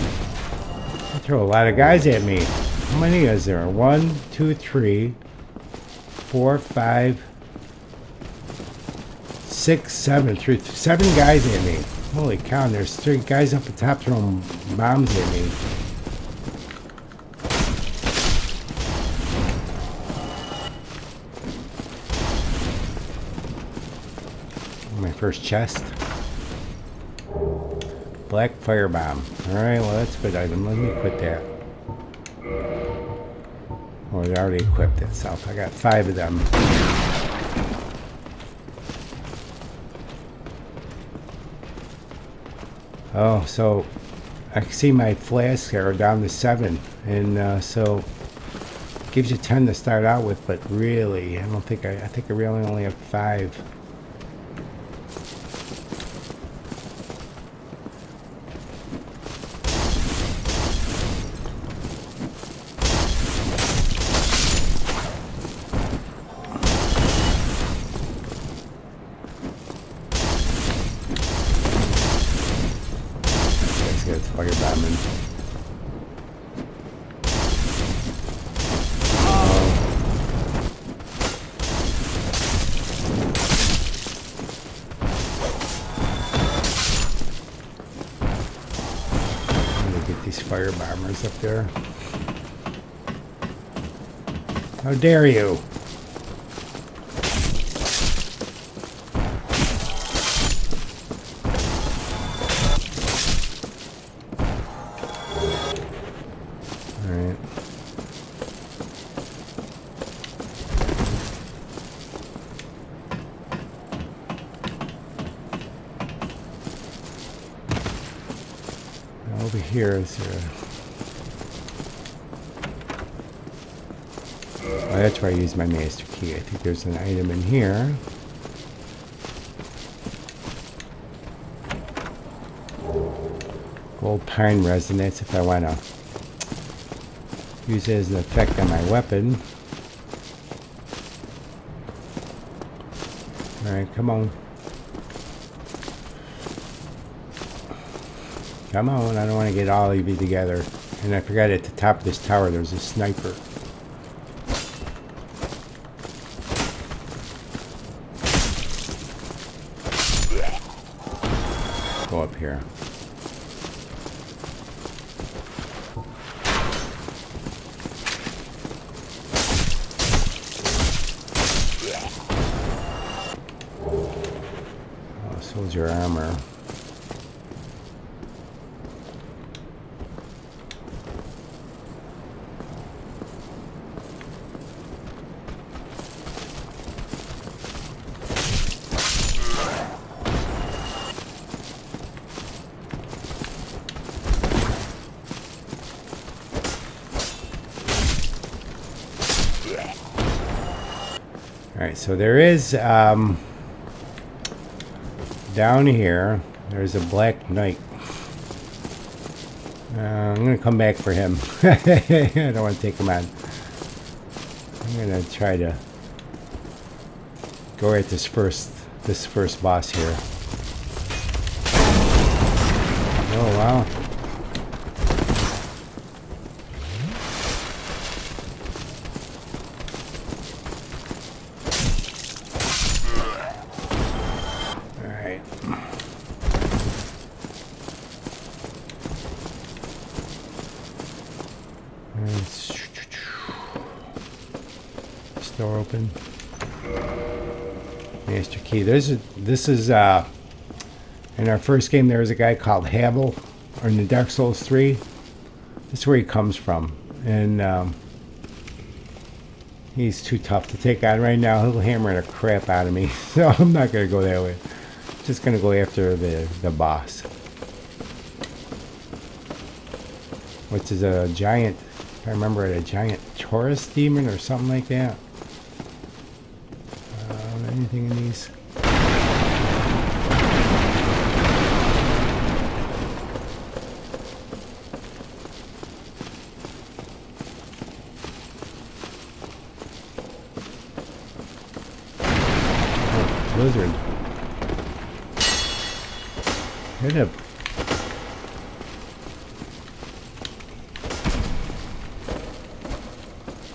they throw a lot of guys at me. How many is there? 1, 2, 3, 4, 5, 6, 7. 7 guys at me. Holy cow, and there's 3 guys up the top throwing bombs at me. My first chest. Black firebomb. Alright, well that's a good item. Let me equip that. Oh, it already equipped itself. I got 5 of them. Oh, so I can see my flasks are down to 7. And so it gives you 10 to start out with, but really, I don't think I think I really only have 5. Fire bombers up there. How dare you? Alright. Over here is oh, that's where I use my master key. I think there's an item in here. Gold pine resin. That's if I want to use it as an effect on my weapon. Alright, come on. Come on, I don't want to get all of you together. And I forgot at the top of this tower there's a sniper. Go up here. Oh, soldier armor. Alright, so there is, down here, there's a Black Knight. I'm going to come back for him. I don't want to take him on. I'm gonna try to go at this first boss here. Oh wow. Alright. Door open. Master key. This is in our first game there was a guy called Havel, or in the Dark Souls 3. This is where he comes from. And he's too tough to take on right now. He'll hammer the crap out of me. So I'm not gonna go that way. Just gonna go after the boss. Which is a giant, if I remember it, a giant Taurus demon or something like that. Anything in these? Oh, lizard. Hit him.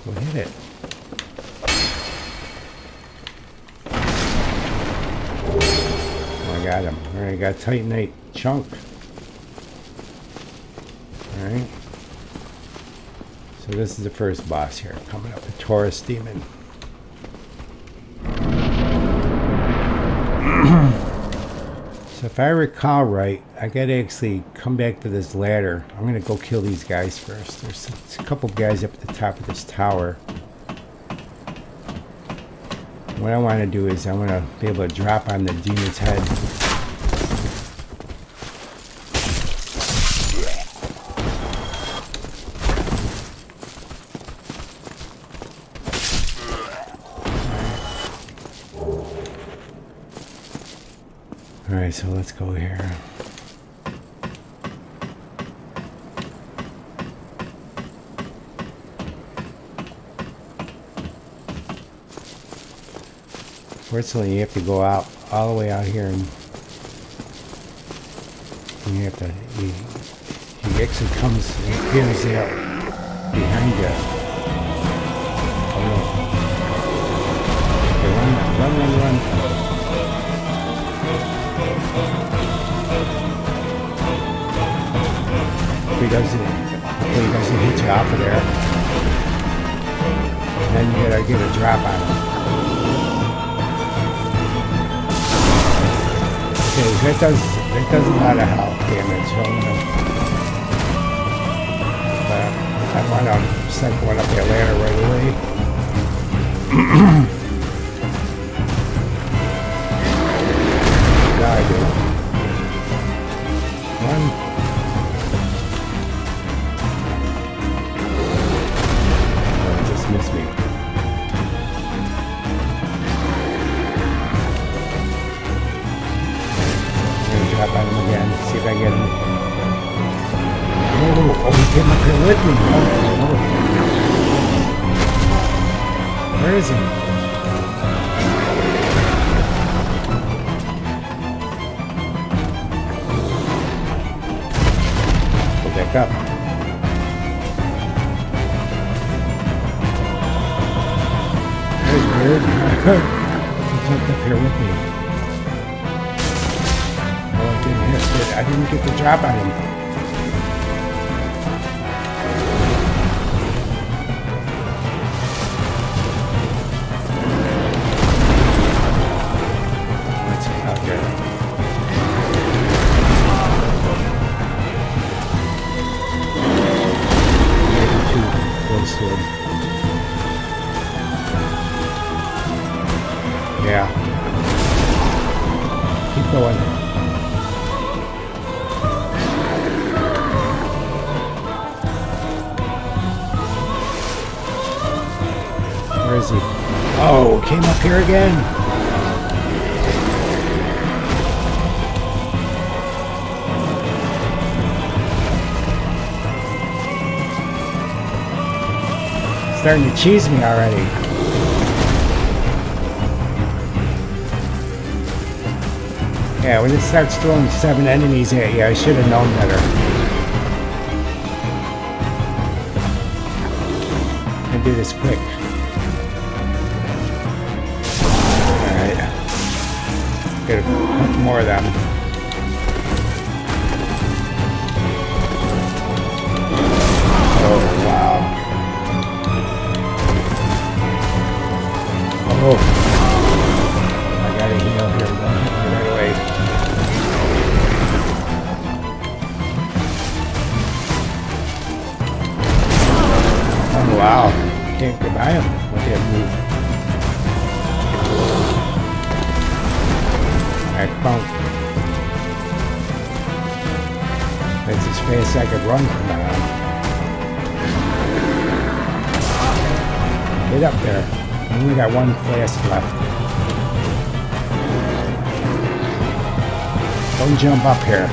We'll hit it. Got him. Alright, got Titanite chunk. Alright. So this is the first boss here. Coming up, the Taurus demon. So if I recall right, I gotta actually come back to this ladder. I'm gonna go kill these guys first. There's a couple guys up at the top of this tower. What I want to do is I want to be able to drop on the demon's head. Alright, so let's go here. Fortunately, you have to go out all the way out here, and you have to. He actually comes and appears out behind you. Oh no! Okay, run! If he doesn't hit you off of there, and then you gotta get a drop on him. Okay, that does a lot of health damage. So I want to send one up that ladder right away. Yeah, I do. One. Oh, it just missed me. Drop on him again, see if I get him. Oh, he came up here with me. Oh. Where is he? Go back up. There's weird. He jumped up here with me. I didn't get the drop on him. Let's see out there. Maybe too close to him. Yeah. Keep going. Where is he? Oh, came up here again. Starting to cheese me already. Yeah, when it starts throwing 7 enemies at you, I should have known better. I do this quick. Alright. Get a couple more of them. Oh, wow. Oh. I gotta heal here. Right away. Oh, wow. Can't get by him with that move. Alright, punk. That's as fast as I could run from now. Get up there. I only got one flask left. Don't jump up here.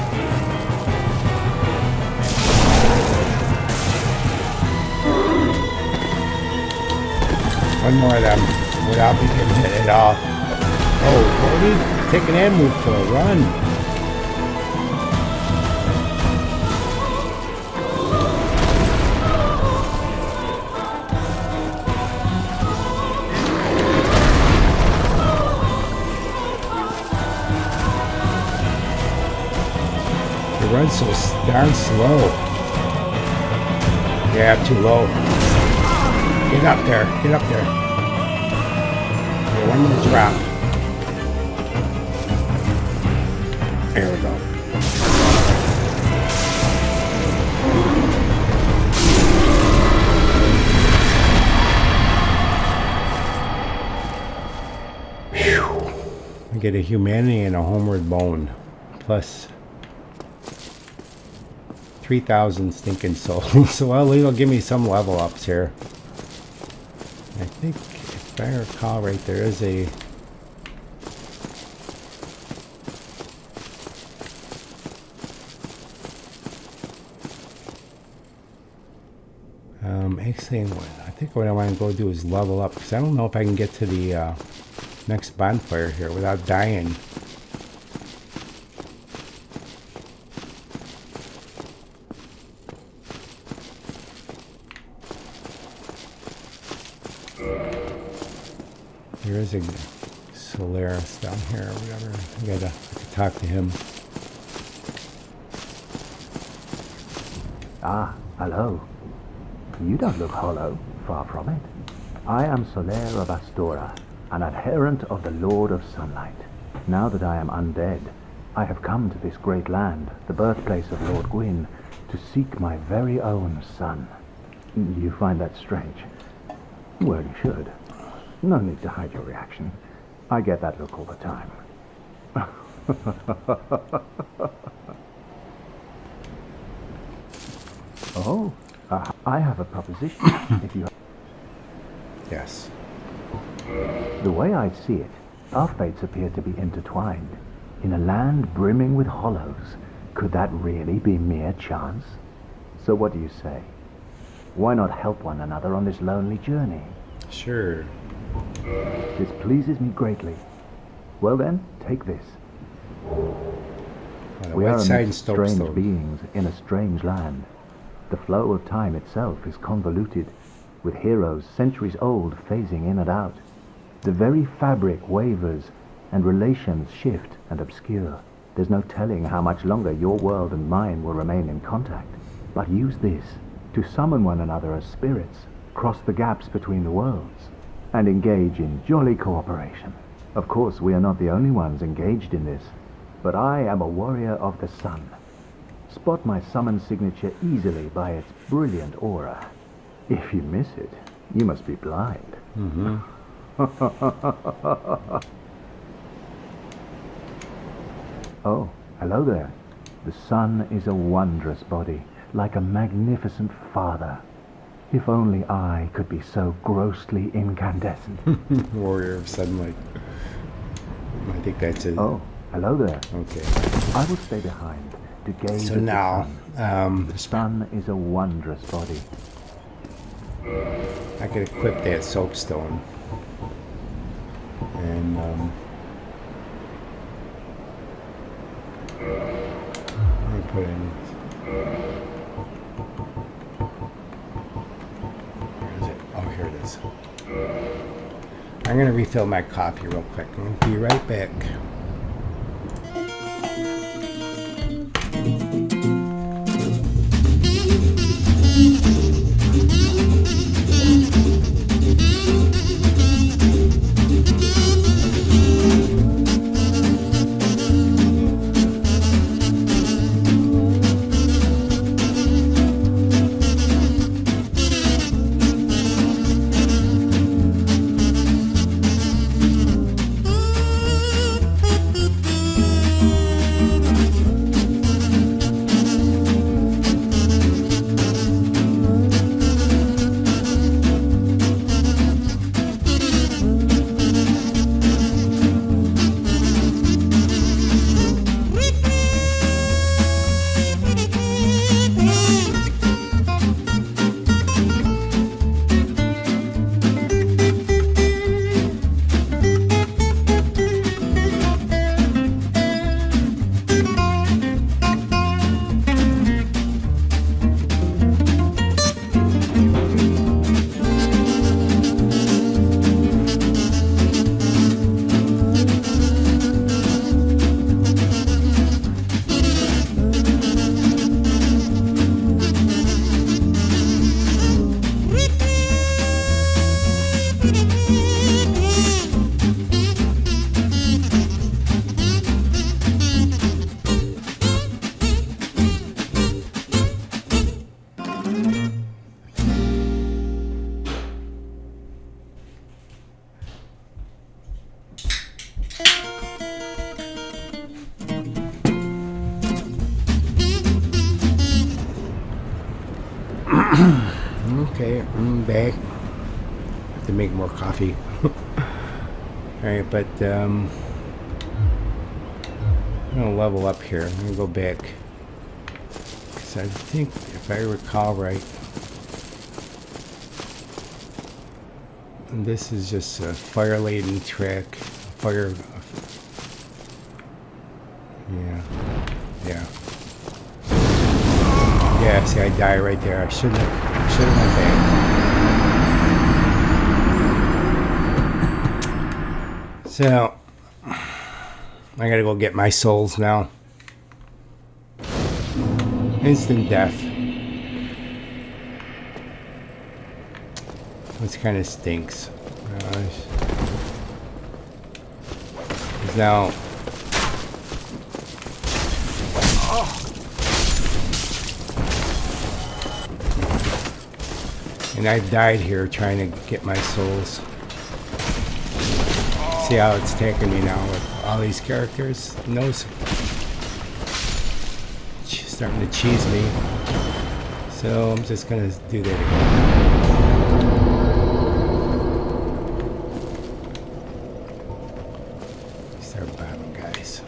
One more of them without me getting hit at all. Oh, what are you taking that move for? Run! It runs so darn slow. Yeah, too low. Get up there. Get up there. Okay, one more drop. There we go. Whew. I get a humanity and a homeward bone. Plus 3,000 stinking souls. So well, it'll give me some level ups here. I think, if I recall right, there is a... actually, I think what I want to go do is level up, because I don't know if I can get to the next bonfire here without dying. There is a Solaris down here or whatever. I gotta talk to him. Ah, hello. You don't look hollow, far from it. I am Solaire of Astora, an adherent of the Lord of Sunlight. Now that I am undead, I have come to this great land, the birthplace of Lord Gwyn, to seek my very own son. You find that strange? Well, you should. No need to hide your reaction. I get that look all the time. Oh, I have a proposition, if you... Yes. The way I see it, our fates appear to be intertwined. In a land brimming with hollows, could that really be mere chance? So what do you say? Why not help one another on this lonely journey? Sure. This pleases me greatly. Well then, take this. We are amidst strange beings in a strange land. The flow of time itself is convoluted, with heroes centuries old phasing in and out. The very fabric wavers, and relations shift and obscure. There's no telling how much longer your world and mine will remain in contact. But use this to summon one another as spirits, cross the gaps between the worlds, and engage in jolly cooperation. Of course, we are not the only ones engaged in this, but I am a warrior of the sun. Spot my summon signature easily by its brilliant aura. If you miss it, you must be blind. Mm-hmm. Oh, hello there. The sun is a wondrous body, like a magnificent father. If only I could be so grossly incandescent. Warrior of Sunlight. I think that's it. Oh, hello there. Okay. I will stay behind to gaze So at now, the sun. The sun is a wondrous body. I could equip that soapstone. and let me put in. Where is it? Oh, here it is. I'm gonna refill my coffee real quick. I'm gonna be right back. Okay, I'm back. Have to make more coffee. Alright, but I'm gonna level up here. I'm gonna go back. Because I think, if I recall right, this is just a fire-laden track. Fire. Yeah. Yeah, see, I die right there. I shouldn't have went back. So, I gotta go get my souls now. Instant death. Which kind of stinks. Now... And I've died here trying to get my souls. See how it's taking me now with all these characters? Nose starting to cheese me. So I'm just gonna do that again. Start bottom, guys.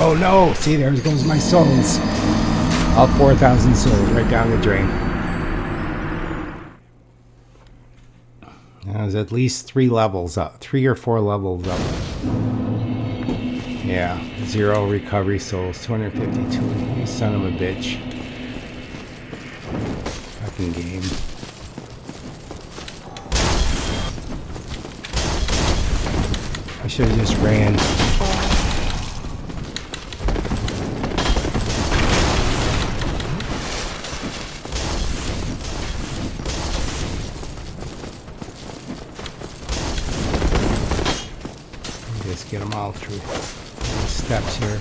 Oh no! See, there goes my souls. All 4,000 souls right down the drain. That was at least 3 levels up. 3 or 4 levels up. Yeah, 0 recovery souls. 252. You son of a bitch. Fucking game. I should have just ran. Get them all through the steps here.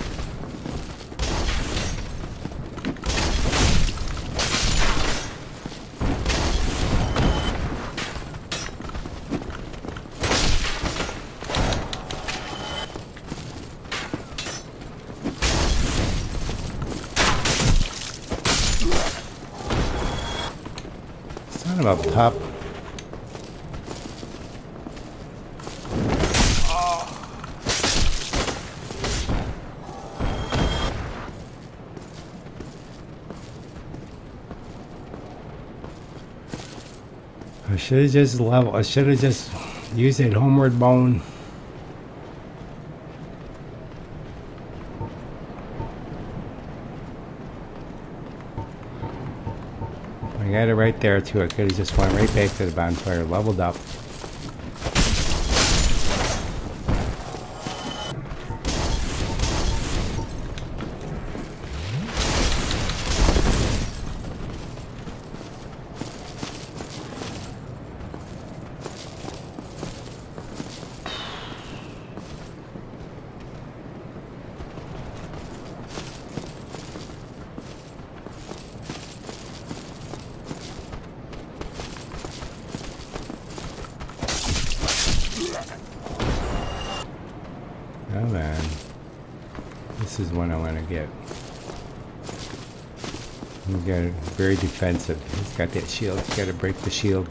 Son of a pup. I should have just leveled. I should have just used that homeward bone. I got it right there too. I could have just went right back to the bonfire, leveled up. Oh man, this is one I want to get. You got it very defensive. He's got that shield. He's got to break the shield.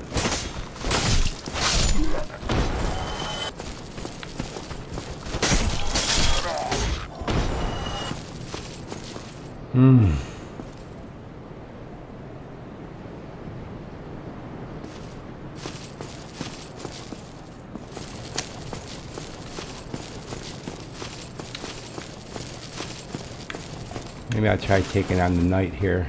Maybe I'll try taking on the knight here.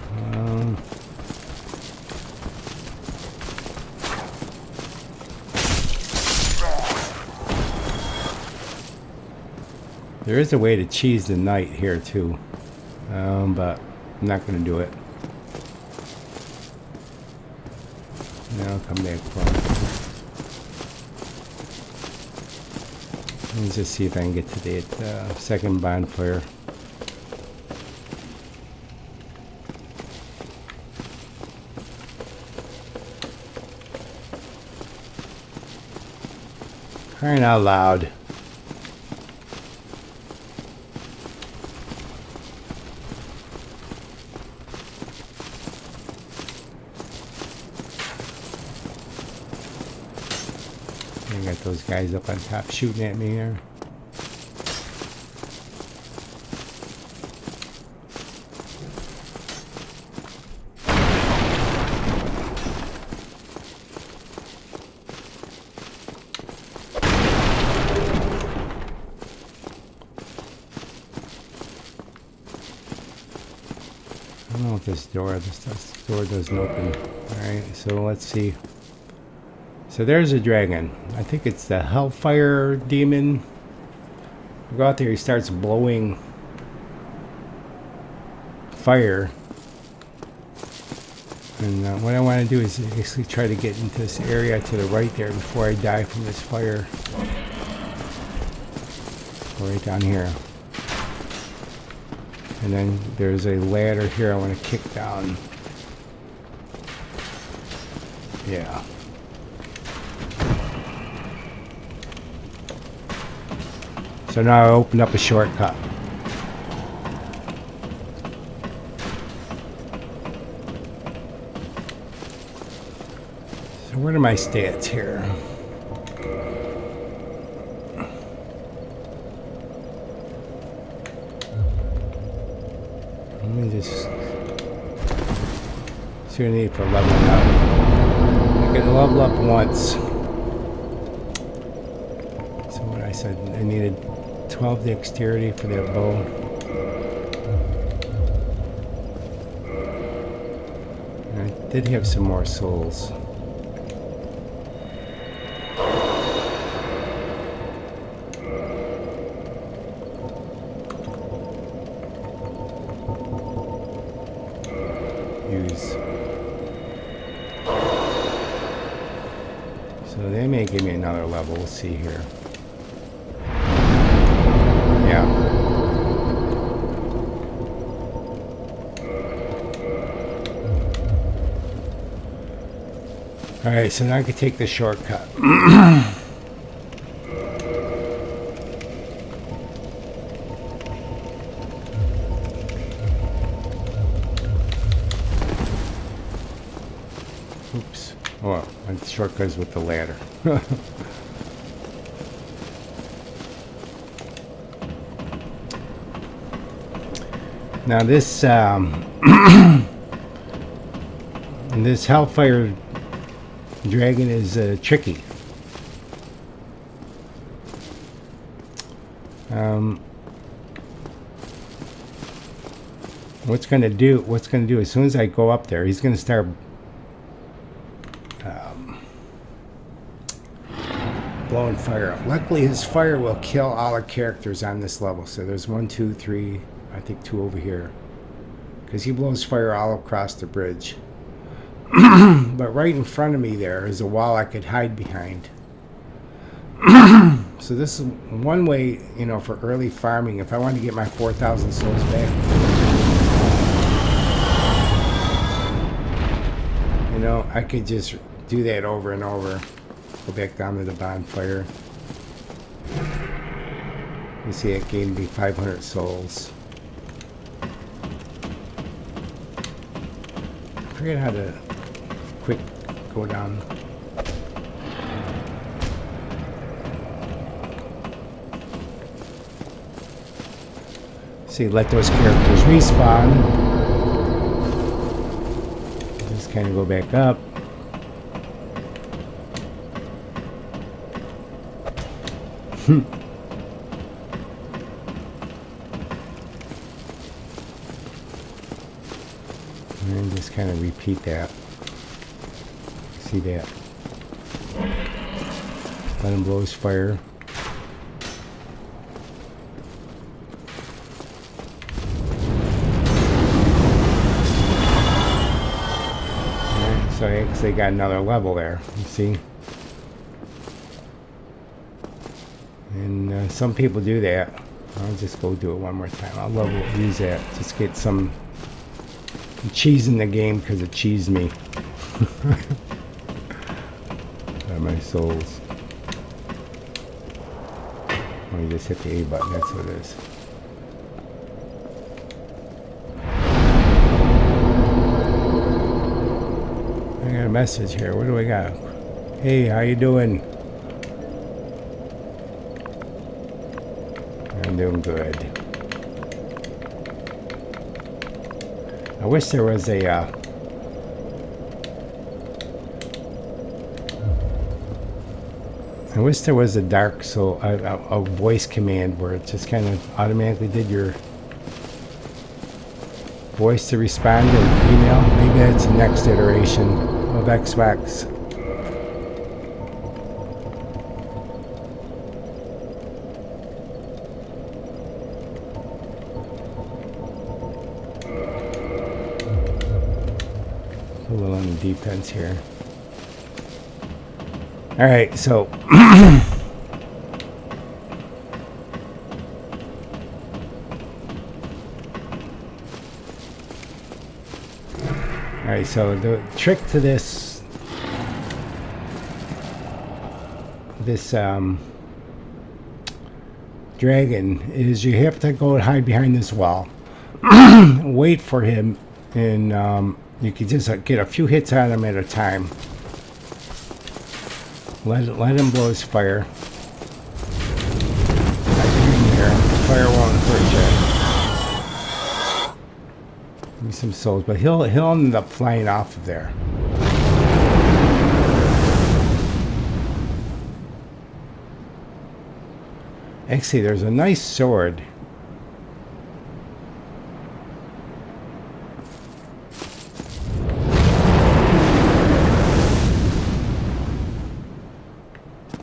There is a way to cheese the knight here too, but I'm not going to do it. Now I'll come back for it. Let's just see if I can get to the second bonfire. Crying out loud. I got those guys up on top shooting at me here. I don't know if this door doesn't open. Alright, so let's see. So there's a dragon. I think it's the Hellfire Demon. You go out there, he starts blowing fire. And what I want to do is basically try to get into this area to the right there before I die from this fire. Go right down here. And then there's a ladder here I want to kick down. Yeah. So now I opened up a shortcut. So what are my stats here? Let me just see what I need for leveling up. I can level up once. So what I said, I needed 12 dexterity for that bow. And I did have some more souls. Use. So they may give me another level. We'll see here. Yeah. Alright, so now I can take the shortcut. Oops. Oh, my shortcut's with the ladder. Now this this Hellfire Dragon is tricky. What's gonna do as soon as I go up there, he's gonna start blowing fire up. Luckily his fire will kill all the characters on this level. So there's 1, 2, 3, I think 2 over here. Because he blows fire all across the bridge. But right in front of me there is a wall I could hide behind. So this is one way, you know, for early farming. If I want to get my 4,000 souls back, you know, I could just do that over and over. Go back down to the bonfire. You see, it gave me 500 souls. I forget how to quick go down. See, let those characters respawn. Just kind of go back up. And just kind of repeat that. See that? Let him blow his fire. So I actually got another level there, you see? And some people do that. I'll just go do it one more time. I'll use that. Just get some cheese in the game because it cheesed me. My souls. Oh, you just hit the A button, that's what it is. I got a message here. What do I got? Hey, how you doing? I'm doing good. I wish there was a dark soul, a voice command where it just kind of automatically did your voice to respond in email. Maybe that's the next iteration of Xbox. A little on the defense here. All right, so all right, so the trick to this dragon is you have to go and hide behind this wall, wait for him, and you can just get a few hits on him at a time. Let him blow his fire. Fire won't hurt you. Give me some souls, but he'll end up flying off of there. Actually, there's a nice sword.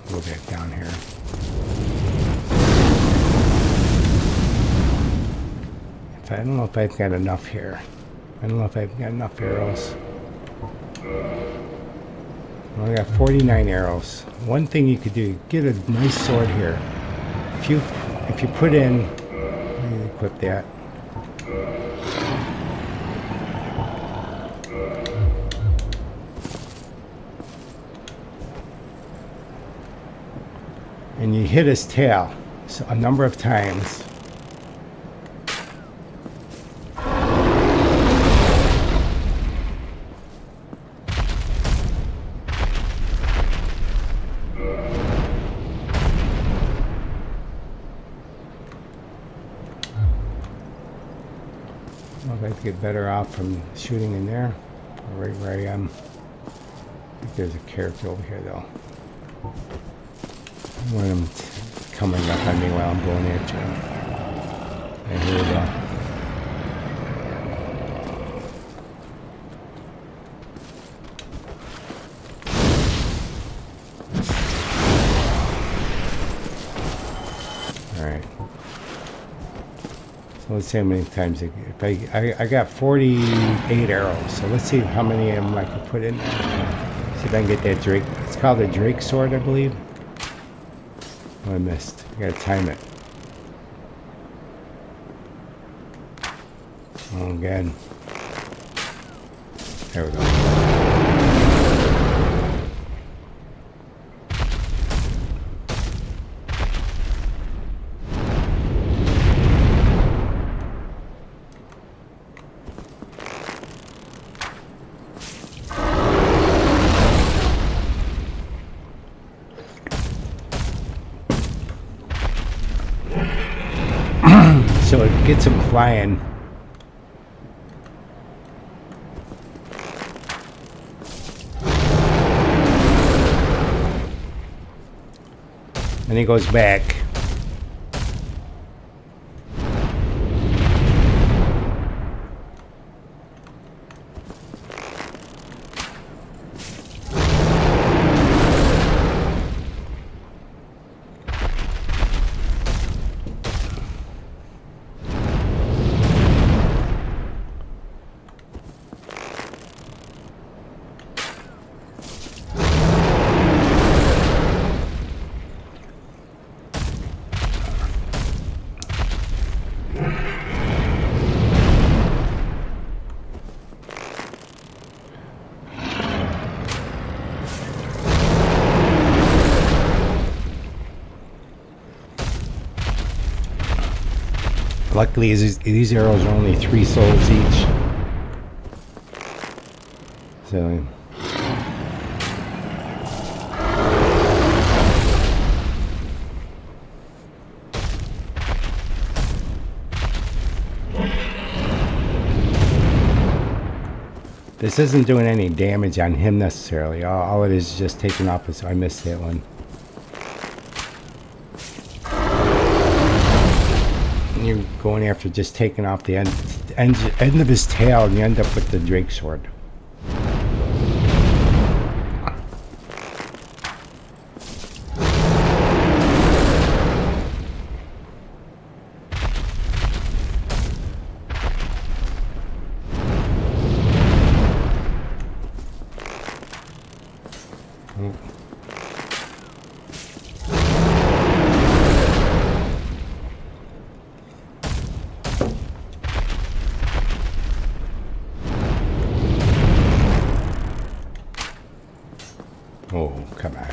Go back down here. I don't know if I've got enough here. I don't know if I've got enough arrows. Well, I got 49 arrows. One thing you could do, get a nice sword here. If you put in, let me equip that. And you hit his tail a number of times. I'd like to get better off from shooting in there, right where I am. I think there's a character over here, though. One of them coming up on me while I'm going after him. And here we go. Alright. So let's see how many times if I got 48 arrows, so let's see how many of them I can put in there. See if I can get that Drake. It's called a Drake sword, I believe. Oh, I missed. I gotta time it. Oh, again. There we go. So it gets them flying. And he goes back. Luckily, these arrows are only 3 souls each. So... This isn't doing any damage on him necessarily. All it is just taking off his... I missed that one. And you're going after just taking off the end of his tail, and you end up with the Drake sword. Oh, come on.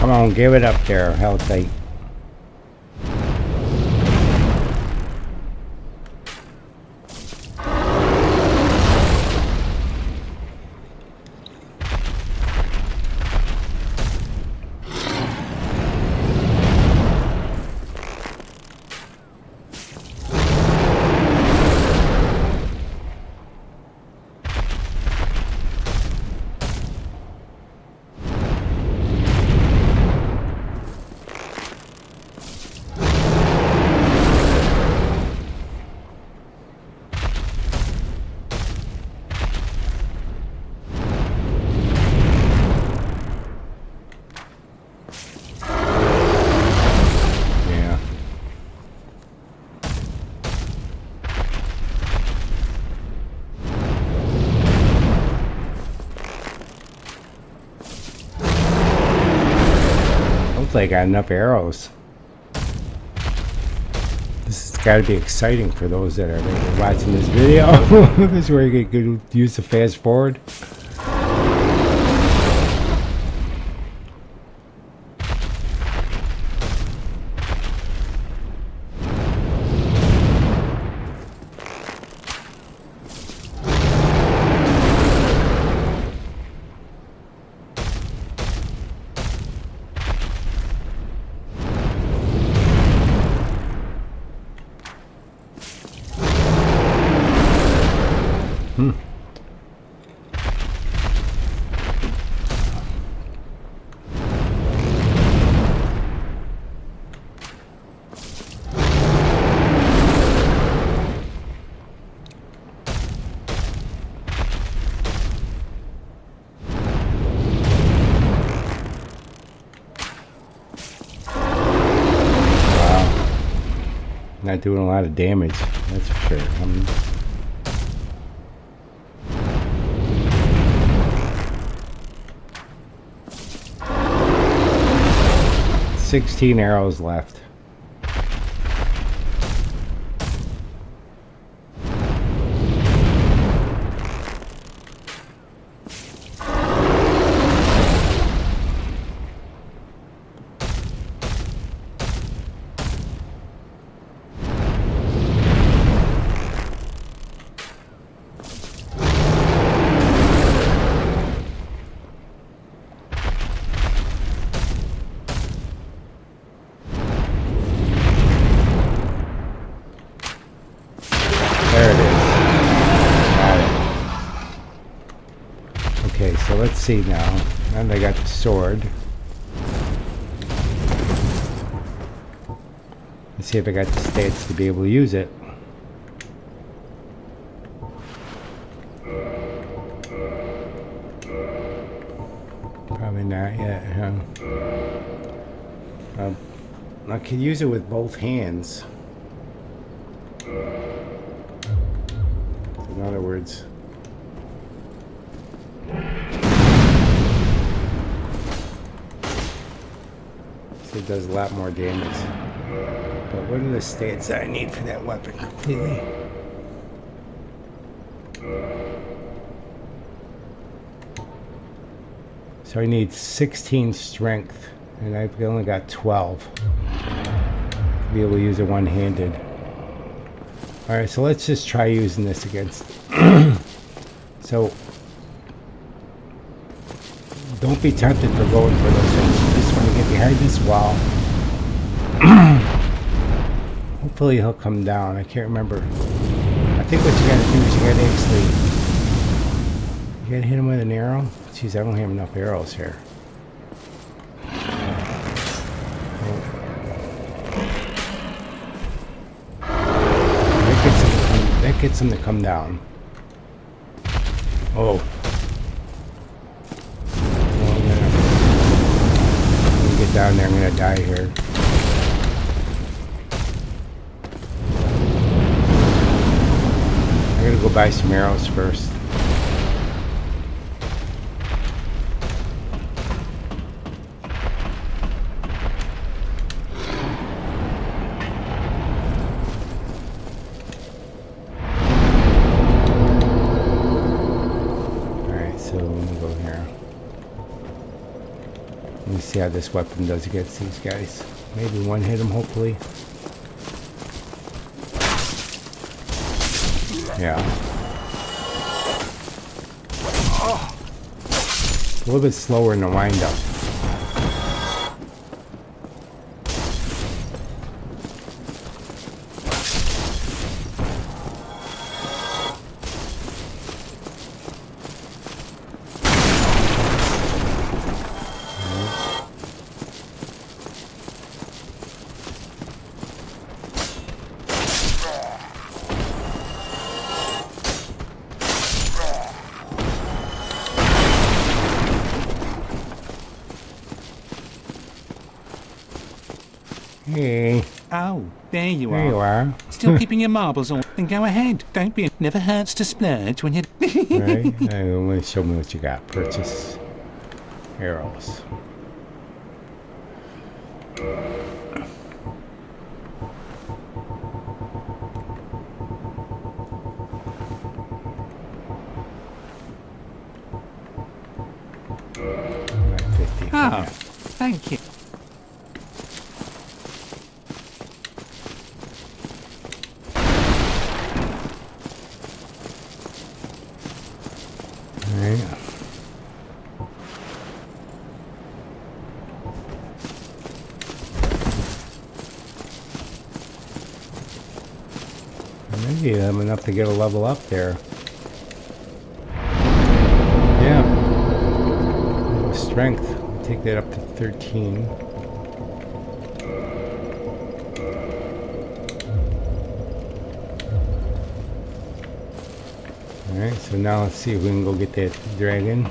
Come on, give it up there, Healthy. Hopefully I got enough arrows. This has got to be exciting for those that are watching this video. This is where you can use the fast forward. Not doing a lot of damage, that's for sure. 16 arrows left. There it is. Got it. Okay, so let's see now. Now that I got the sword. Let's see if I got the stats to be able to use it. Probably not yet, huh? I can use it with both hands. In other words, so it does a lot more damage. But what are the stats that I need for that weapon completely? So I need 16 strength, and I've only got 12 to be able to use it one-handed. Alright, so let's just try using this against. So, don't be tempted for going for those things. You just want to get behind this wall. Hopefully he'll come down. I can't remember. I think what you gotta do is you gotta actually... You gotta hit him with an arrow? Jeez, I don't have enough arrows here. That gets him to come down. Oh. Well, I'm gonna get down there. I'm gonna die here. I gotta go buy some arrows first. See how this weapon does against these guys. Maybe one hit him, hopefully. Yeah. A little bit slower in the wind-up. Hey. Oh, there you There are. you are. Still keeping your marbles on. Then go ahead. Don't be. Never hurts to splurge when you. Right? Let me show me what you got. Purchase arrows. Right, 50. Ah, Yeah. thank you. Alright. Maybe I'm enough to get a level up there. Yeah. Strength. Take that up to 13. Alright, so now let's see if we can go get that dragon.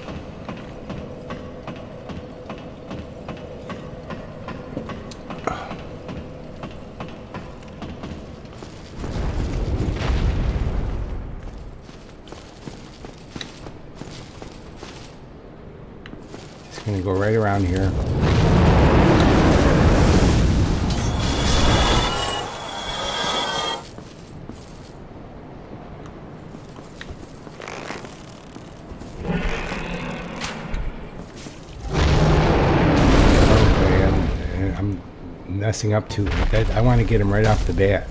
Just gonna go right around here. I'm messing up too. I want to get him right off the bat.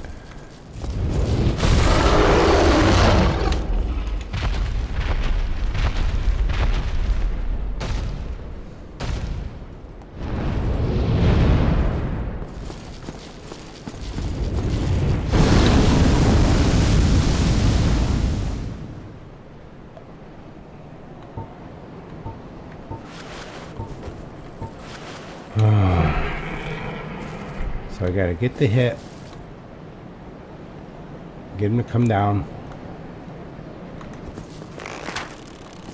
So I gotta get the hit, get him to come down,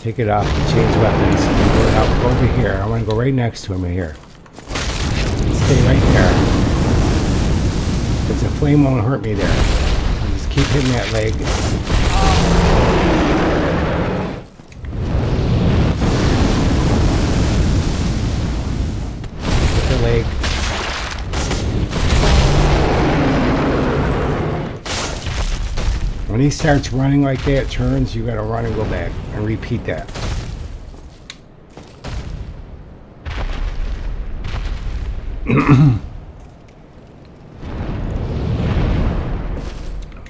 take it off and change weapons, and go out over here. I want to go right next to him here. Stay right there, because the flame won't hurt me there. And just keep hitting that leg. Hit the leg. When he starts running like that, turns, you gotta run and go back and repeat that.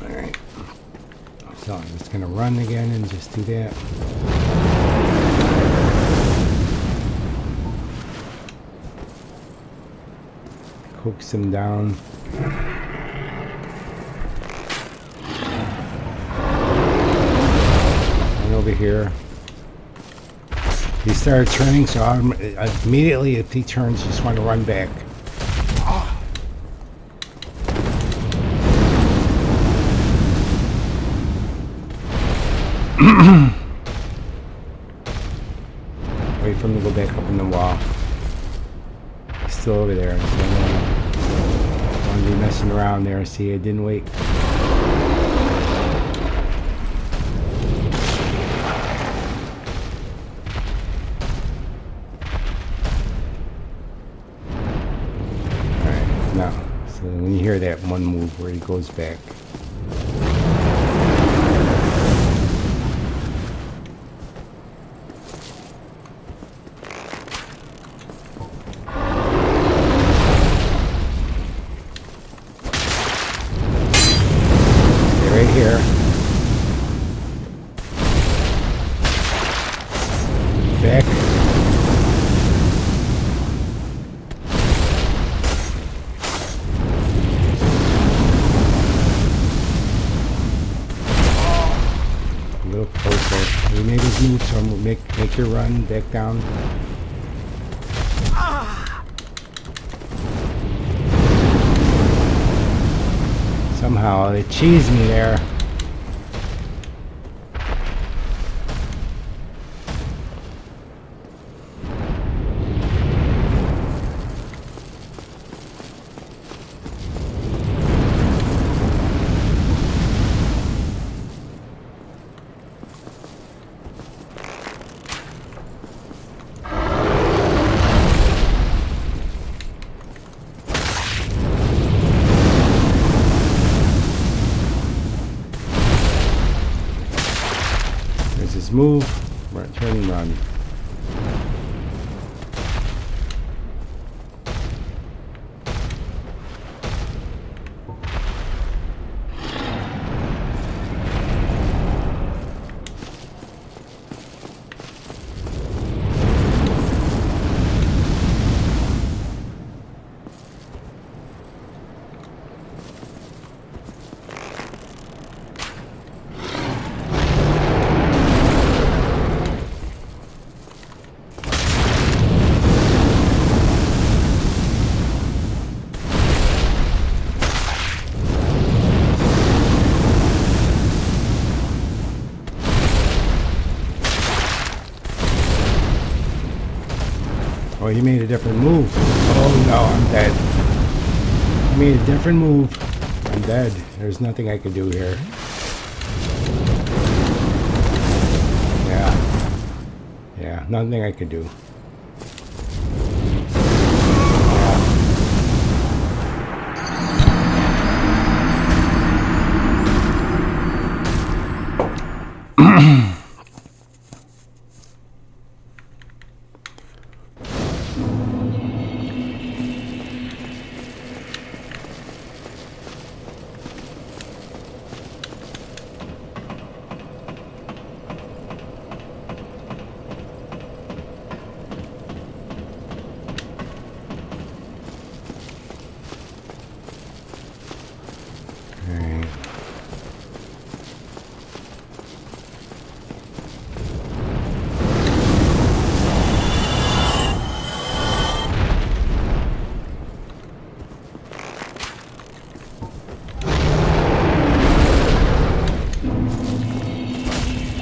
Alright. So I'm just gonna run again and just do that. Coax him down. Over here. He started turning, so immediately if he turns, you just want to run back. Wait for him to go back up in the wall. He's still over there. So I don't want to be messing around there. See, I didn't wait. So when you hear that one move where he goes back. Stay right here. Back. Closer. We made his move, so make your run back down. Somehow they cheesed me there. Turn and run. Oh, he made a different move. Oh no, I'm dead. He made a different move. I'm dead. There's nothing I can do here. Yeah, nothing I can do.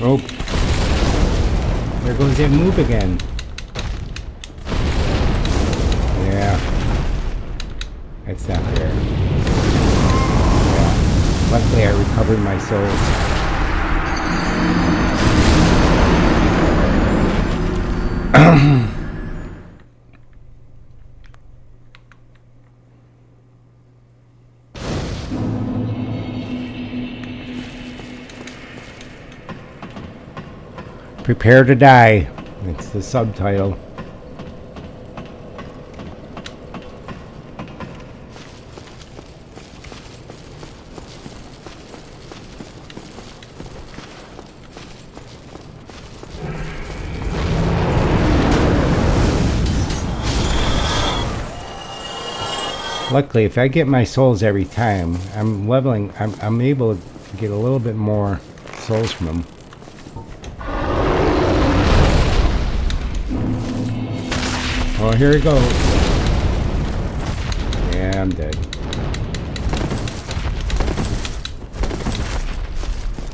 Oh, there goes that move again. Yeah, that's not fair. Yeah, luckily I recovered my souls. Prepare to die. It's the subtitle. Luckily, if I get my souls every time, I'm leveling. I'm able to get a little bit more souls from them. Oh, here we go. Yeah, I'm dead.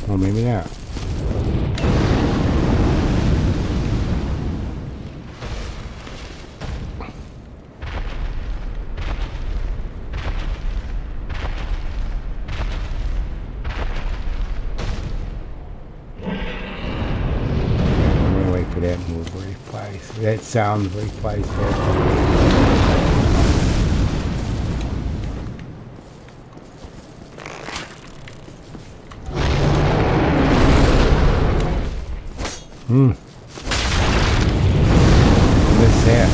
Well, maybe not. That move where he flies. That sound where he flies there. What's that?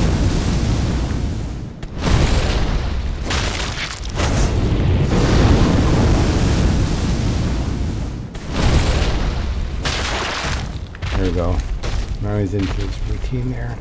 There we go. Now he's into his routine there.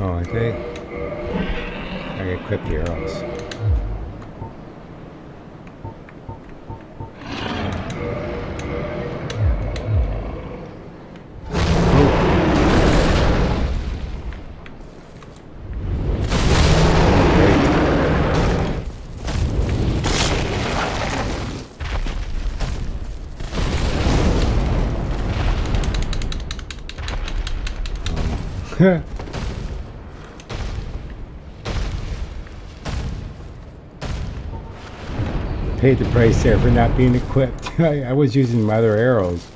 Oh, I think I equip the arrows. Paid the price there for not being equipped. I was using my other arrows.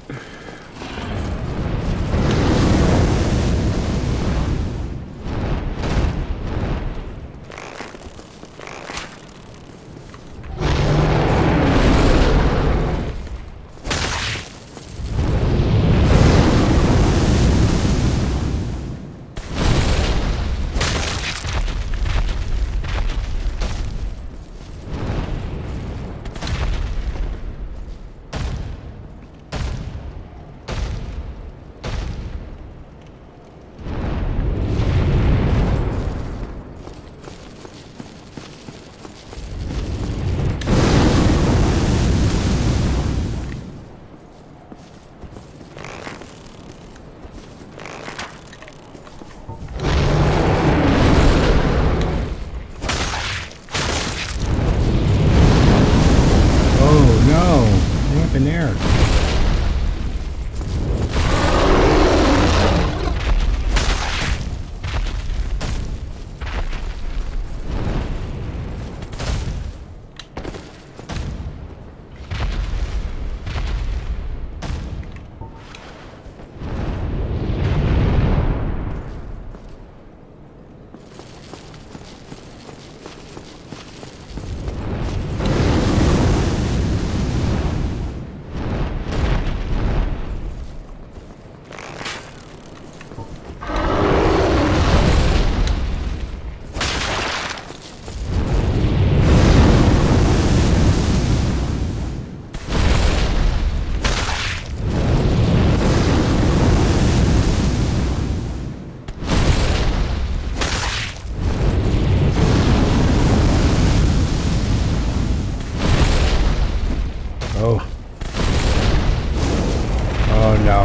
In there.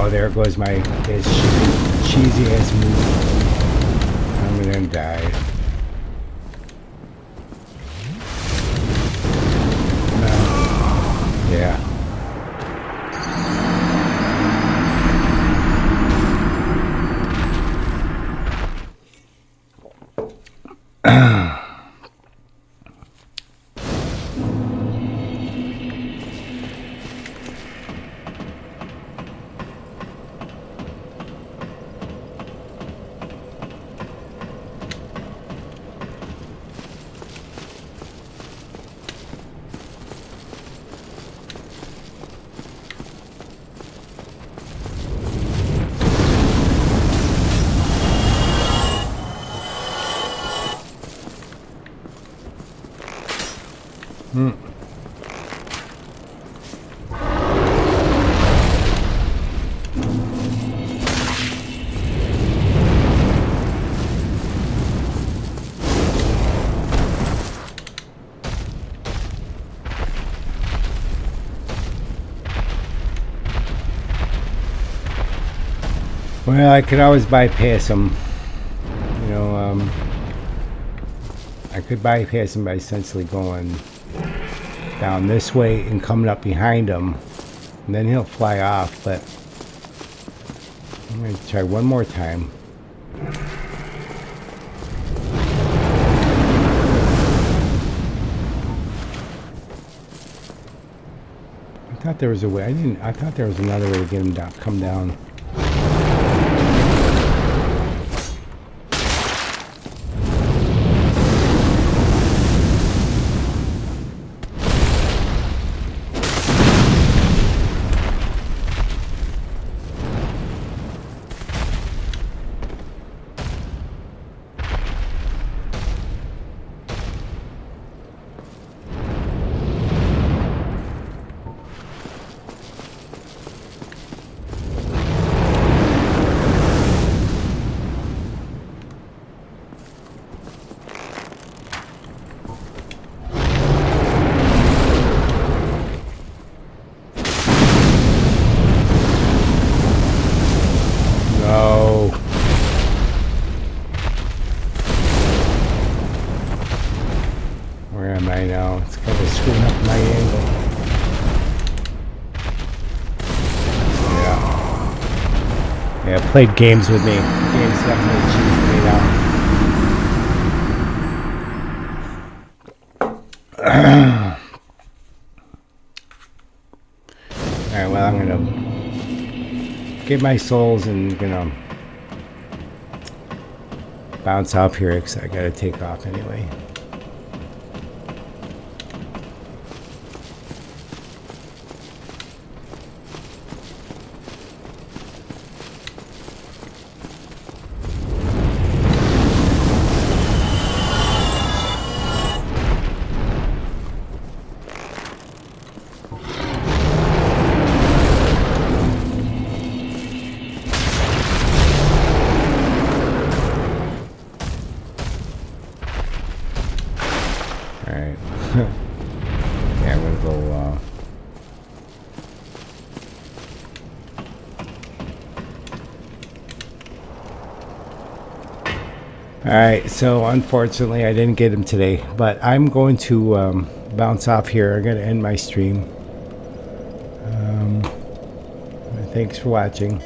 There goes my cheesy ass move. I'm gonna die. No. Yeah. Well, I could always bypass them. You know, I could bypass him by essentially going down this way and coming up behind him, and then he'll fly off. But I'm going to try one more time. I thought there was a way. I thought there was another way to get him down. Come down. Yeah, played games with me. Games definitely cheesed me now. Alright, well, I'm gonna get my souls and gonna bounce off here because I gotta take off anyway. Alright. Yeah, I'm gonna go, Alright, so unfortunately I didn't get him today, but I'm going to bounce off here. I'm going to end my stream. Thanks for watching.